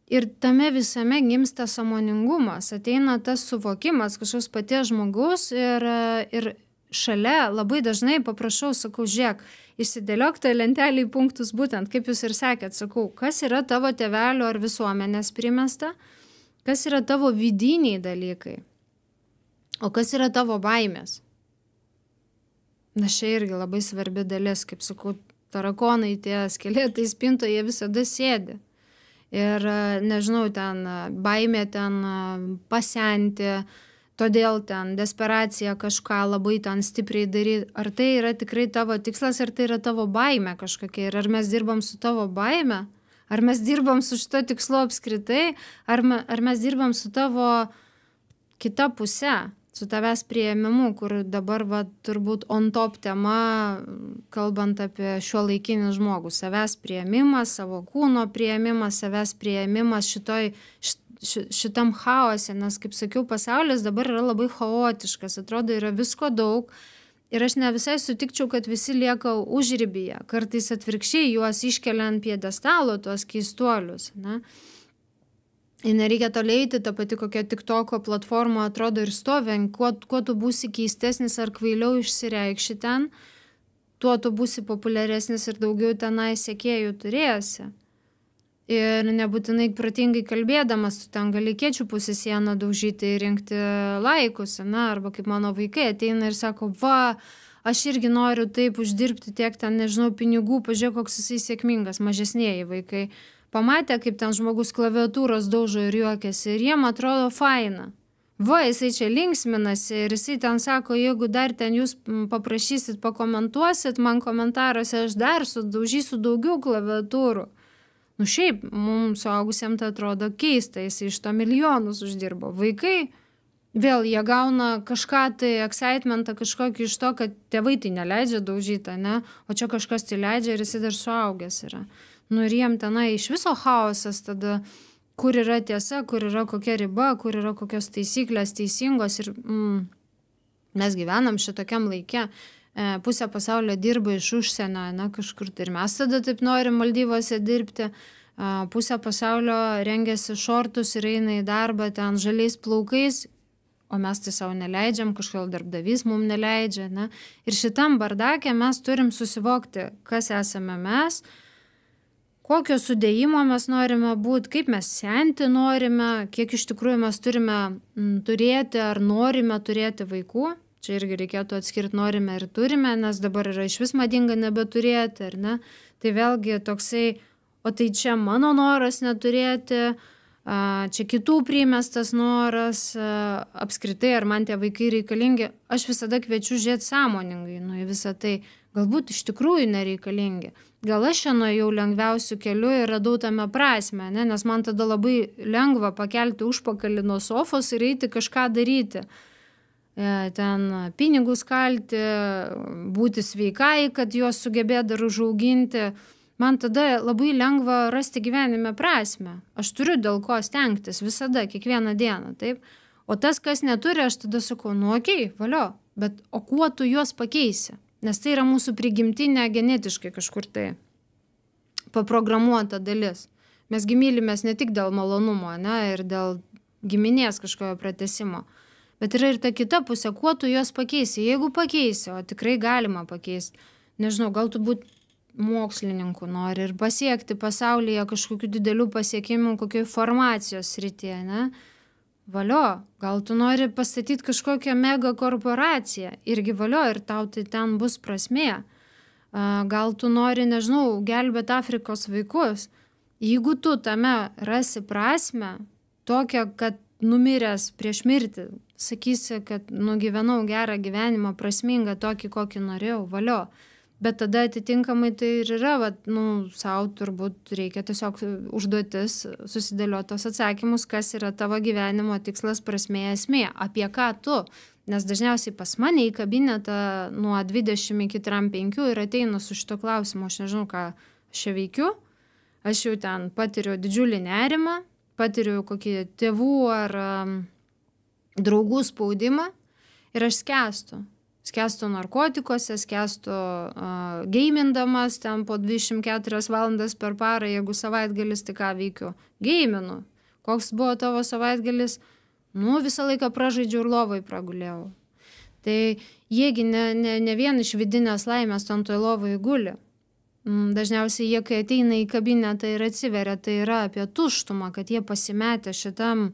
Ir tame visame gimsta sąmoningumas, ateina tas suvokimas kažkoks paties žmogus ir šalia labai dažnai paprašau, sakau, žiūrėk, išsidėliok tą lentelę į punktus būtent, kaip jūs ir sakėt, sakau, kas yra tavo tėvelio ar visuomenės primesta, kas yra tavo vidiniai dalykai, o kas yra tavo baimės. Na, čia irgi labai svarbi dalis, kaip sakau, tarakonai, tie skeletai spintoje visada sėdi. Ir nežinau, ten baimė ten pasenti, todėl ten desperacija kažką labai ten stipriai daryti. Ar tai yra tikrai tavo tikslas, ar tai yra tavo baimė kažkokia? Ir ar mes dirbam su tavo baime? Ar mes dirbam su šito tikslu apskritai? Ar mes dirbam su tavo kita puse? Su tavęs priėmimu, kur dabar turbūt on top tema, kalbant apie šiuolaikinį žmogų. Savęs priėmimas, savo kūno priėmimas, savęs priėmimas šitam chaose, nes, kaip sakiau, pasaulis dabar yra labai chaotiškas, atrodo, yra visko daug ir aš ne visai sutikčiau, kad visi lieka užribyje, kartais atvirkščiai juos iškelia ant piedestalo, tuos keistuolius, ne? Ir nereikia toliai eiti, ta pati kokia TikToko platforma atrodo ir stovi, kuo tu būsi keistesnis ar kvailiau išsireikši ten, tuo tu būsi populiaresnis ir daugiau tenai sekėjų turėsi. Ir nebūtinai protingai kalbėdamas, tu ten gali kiečių pusę sieną daužyti ir rinkti laikus, na, arba kaip mano vaikai ateina ir sako, va, aš irgi noriu taip uždirbti tiek ten, nežinau, pinigų, pažiūrėk, koks jisai sėkmingas, mažesnieji vaikai. Pamatė, kaip ten žmogus klaviatūros daužo ir juokiasi ir jiem atrodo faina. Va, jisai čia linksminasi ir jisai ten sako, jeigu dar ten jūs paprašysit, pakomentuosit man komentaruose, aš dar sudaužysiu daugiau klaviatūrų. Nu šiaip, mums suaugusiems tai atrodo keista, jisai iš to milijonus uždirbo. Vaikai, vėl jie gauna kažką tai, excitementą kažkokį iš to, kad tėvai tai neleidžia daužyti, ne? O čia kažkas tai leidžia ir jisai dar suaugęs yra. Nu ir jiem tenai iš viso chaosas tada, kur yra tiesa, kur yra kokia riba, kur yra kokios taisyklės teisingos ir mes gyvenam šitokiam laike, pusė pasaulio dirba iš užsienio, na kažkur tai ir mes tada taip norim Maldyvose dirbti, pusė pasaulio rengiasi šortus ir eina į darbą ten žaliais plaukais, o mes tai savo neleidžiam, kažkodėl darbdavys mums neleidžia, ne? Ir šitam bardake mes turim susivokti, kas esame mes, kokio sudėjimo mes norime būti, kaip mes senti norime, kiek iš tikrųjų mes turime turėti ar norime turėti vaikų. Čia irgi reikėtų atskirti norime ir turime, nes dabar yra iš vis madinga nebeturėti, ar ne? Tai vėlgi toksai, o tai čia mano noras neturėti, čia kitų primestas noras, apskritai, ar man tie vaikai reikalingi. Aš visada kviečiu žiūrėti sąmoningai, į visą tai. Galbūt iš tikrųjų nereikalingi. Gal aš čia nuėjau lengviausių kelių ir radau tame prasme, ne? Nes man tada labai lengva pakelti užpakalį nuo sofos ir eiti kažką daryti. Ten pinigus kalti, būti sveikai, kad juos sugebėt dar užauginti. Man tada labai lengva rasti gyvenime prasme. Aš turiu dėl ko stengtis visada, kiekvieną dieną, taip? O tas, kas neturi, aš tada sakau, nu okei, valio, bet o kuo tu juos pakeisi? Nes tai yra mūsų prigimtinė genetiškai kažkur tai paprogramuota dalis. Mes mylimės ne tik dėl malonumo, ne, ir dėl giminės kažkojo pratęsimo, bet yra ir ta kita pusė, kuo tu juos pakeisi. Jeigu pakeisi, o tikrai galima pakeisti, nežinau, gal tu būt mokslininku nori ir pasiekti pasaulyje kažkokių didelių pasiekimų, kokioj farmacijos srityje, ne? Valio, gal tu nori pastatyti kažkokią mega korporaciją, irgi valio ir tau tai ten bus prasmė. Gal tu nori, nežinau, gelbėti Afrikos vaikus. Jeigu tu tame rasi prasmę, tokią, kad numiręs prieš mirtį, sakysi, kad nugyvenau gerą gyvenimą, prasmingą tokį, kokį norėjau, valio. Bet tada atitinkamai tai ir yra, savo turbūt reikia tiesiog užduotis, susidėliotos atsakymus, kas yra tavo gyvenimo tikslas, prasmė, esmė, apie ką tu. Nes dažniausiai pas mane į kabinetą nuo 20 iki 35 ir ateinu su šito klausimu, aš nežinau, ką aš čia veikiu, aš jau ten patiriu didžiulį nerimą, patiriu kokį tėvų ar draugų spaudimą ir aš skęstu. skęstu narkotikuose, skęstu geimindamas ten po 24 valandas per parą, jeigu savaitgalis, tai ką veikiu? Geiminu. Koks buvo tavo savaitgalis? Visą laiką pražaidžiu ir lovai pragulėjau. Tai jiegi ne vien iš vidinės laimės ten toj lovai guli. Dažniausiai jie, kai ateina į kabinetą ir atsiveria, tai yra apie tuštumą, kad jie pasimetė šitam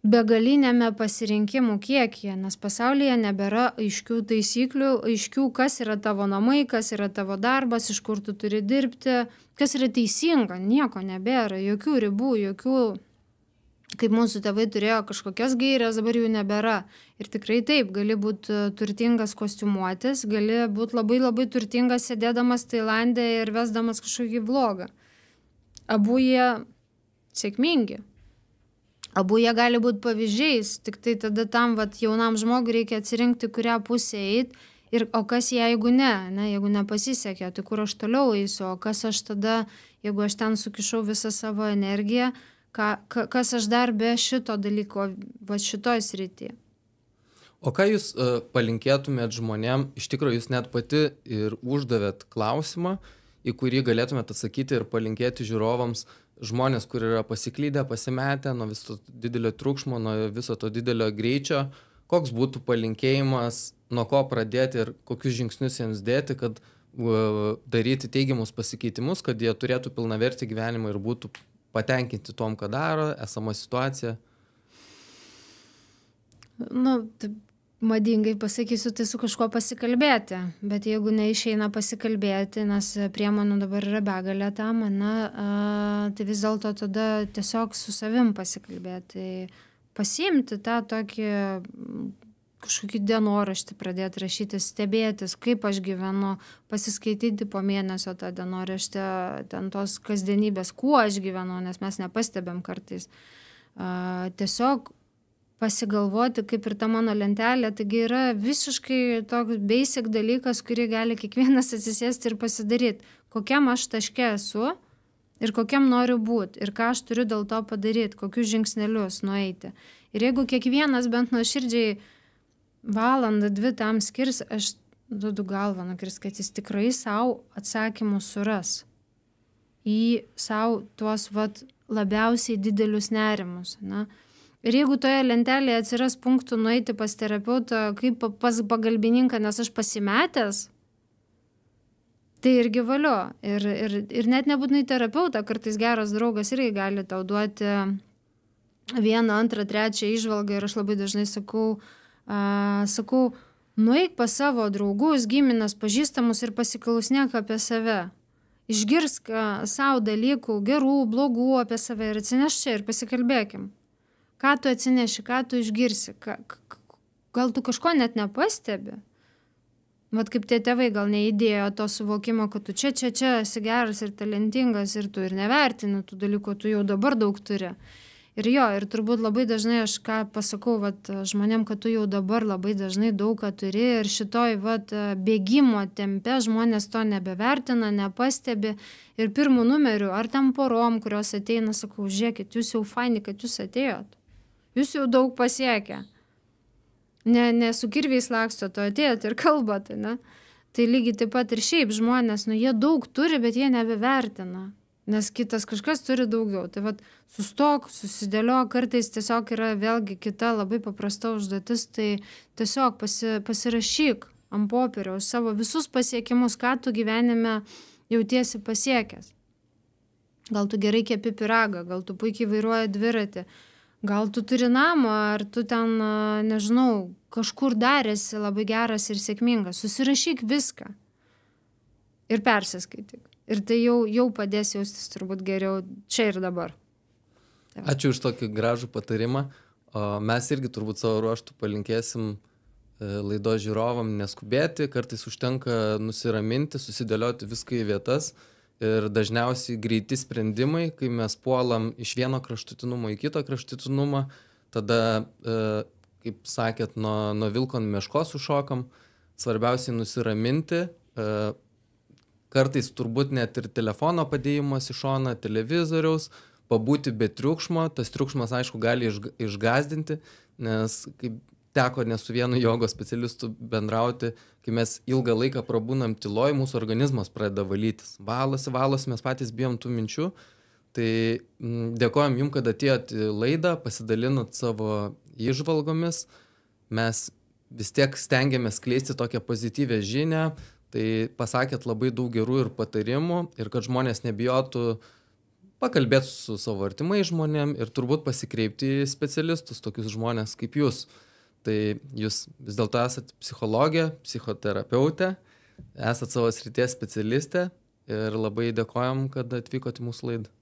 begalinėme pasirinkimų kiekyje, nes pasaulyje nebėra aiškių taisyklių, aiškių, kas yra tavo namai, kas yra tavo darbas, iš kur tu turi dirbti, kas yra teisinga, nieko nebėra, jokių ribų, jokių, kaip mūsų tėvai turėjo kažkokias gairės, dabar jų nebėra. Ir tikrai taip, gali būti turtingas kostiumuotis, gali būti labai labai turtingas sėdėdamas Tailande ir vesdamas kažkokį vlogą. Abu jie sėkmingi. Abu jie gali būti pavyzdžiais, tik tai tada tam jaunam žmogui reikia atsirinkti, kurią pusę eit. O kas jeigu ne, jeigu nepasisekė, tai kur aš toliau eisiu, o kas aš tada, jeigu aš ten sukišau visą savo energiją, kas aš dar be šito dalyko, šitoj srity. O ką jūs palinkėtumėt žmonėm, iš tikrųjų jūs net pati ir uždavėt klausimą, į kurį galėtumėt atsakyti ir palinkėti žiūrovams, žmonės, kur yra pasiklydę, pasimetę nuo viso didelio triukšmo, nuo viso to didelio greičio, koks būtų palinkėjimas, nuo ko pradėti ir kokius žingsnius jiems dėti, kad daryti teigiamus pasikeitimus, kad jie turėtų pilnavertį gyvenimą ir būtų patenkinti tom, ką daro, esama situacija. Taip madingai pasakysiu, tai su kažkuo pasikalbėti, bet jeigu neišeina pasikalbėti, nes priemonių dabar yra begalė tam, tai vis dėlto tada tiesiog su savim pasikalbėti, pasiimti tą tokį kažkokį dienoraštį, pradėti rašyti, stebėtis, kaip aš gyvenu, pasiskaityti po mėnesio tą dienoraštį, ten tos kasdienybės, kuo aš gyvenu, nes mes nepastebėm kartais. Tiesiog pasigalvoti, kaip ir ta mano lentelė, taigi yra visiškai toks basic dalykas, kurį gali kiekvienas atsisėsti ir pasidaryti, kokiam aš taške esu ir kokiam noriu būti ir ką aš turiu dėl to padaryti, kokius žingsnelius nueiti. Ir jeigu kiekvienas bent nuoširdžiai valandą, 2 tam skirs, aš duodu galvą nukirs, kad jis tikrai savo atsakymus suras į savo tuos labiausiai didelius nerimus, Ir jeigu toje lentelėje atsiras punktų nueiti pas terapeutą, kaip pas pagalbininką, nes aš pasimetęs, tai irgi valio. Ir net nebūtinai terapeutą, kartais geras draugas irgi gali tau duoti 1, 2, 3 įžvalgą ir aš labai dažnai sakau, nueik pas savo draugus, giminas, pažįstamus ir pasiklausnėk apie save. Išgirsk savo dalykų, gerų, blogų apie save ir atsineš čia ir pasikalbėkim. Ką tu atsineši, ką tu išgirsi, gal tu kažko net nepastebi. Kaip tie tėvai gal neįdėjo to suvokimo, kad tu čia esi geras ir talentingas ir tu ir nevertini tų dalykų, tu jau dabar daug turi. Ir turbūt labai dažnai aš ką pasakau žmonėm, kad tu jau dabar labai dažnai daug ką turi ir šitoj bėgimo tempe žmonės to nebevertina, nepastebi ir pirmų numerių, ar tam porom, kurios ateina, sakau, žiūrėkit, jūs jau faini, kad jūs atėjot. Jūs jau daug pasiekę. Ne su kirviais lakstot, o atėjot ir kalbat, ne? Tai lygiai taip pat ir šiaip žmonės, jie daug turi, bet jie nebevertina, nes kitas kažkas turi daugiau. Tai sustok, susidėliok, kartais tiesiog yra vėlgi kita labai paprasta užduotis, tai tiesiog pasirašyk ant popieriaus savo visus pasiekimus, ką tu gyvenime jautiesi pasiekęs. Gal tu gerai kepi pyragą, gal tu puikiai vairuoji dviratį, gal tu turi namą, ar tu ten, nežinau, kažkur darėsi labai geras ir sėkmingas. Susirašyk viską ir persiskaityk. Ir tai jau padės jaustis turbūt geriau čia ir dabar. Taip. Ačiū už tokį gražų patarimą. Mes irgi turbūt savo ruoštų palinkėsim laidos žiūrovam neskubėti, kartais užtenka nusiraminti, susidėlioti viską į vietas. Ir dažniausiai greiti sprendimai, kai mes puolam iš vieno kraštutinumo į kitą kraštutinumą, tada, kaip sakėt, nuo vilko ant meškos užšokam, svarbiausiai nusiraminti, kartais turbūt net ir telefono padėjimas į šoną, televizoriaus, pabūti be triukšmo, tas triukšmas, aišku, gali išgazdinti, nes kaip teko ne su vienu jogos specialistu bendrauti, kai mes ilgą laiką prabūnam tyloj, mūsų organizmas pradeda valytis. Valosi, mes patys bijom tų minčių. Tai dėkojom jums, kad atėjot į laidą, pasidalinot savo įžvalgomis. Mes vis tiek stengiamės skleisti tokią pozityvę žinią. Tai pasakėt labai daug gerų ir patarimų ir kad žmonės nebijotų pakalbėti su savo artimai žmonėm ir turbūt pasikreipti į specialistus, tokius žmonės kaip jūs. Tai jūs vis dėlto esat psichologė, psichoterapeutė, esat savo srities specialistė ir labai dėkojam, kad atvykote į mūsų laidą.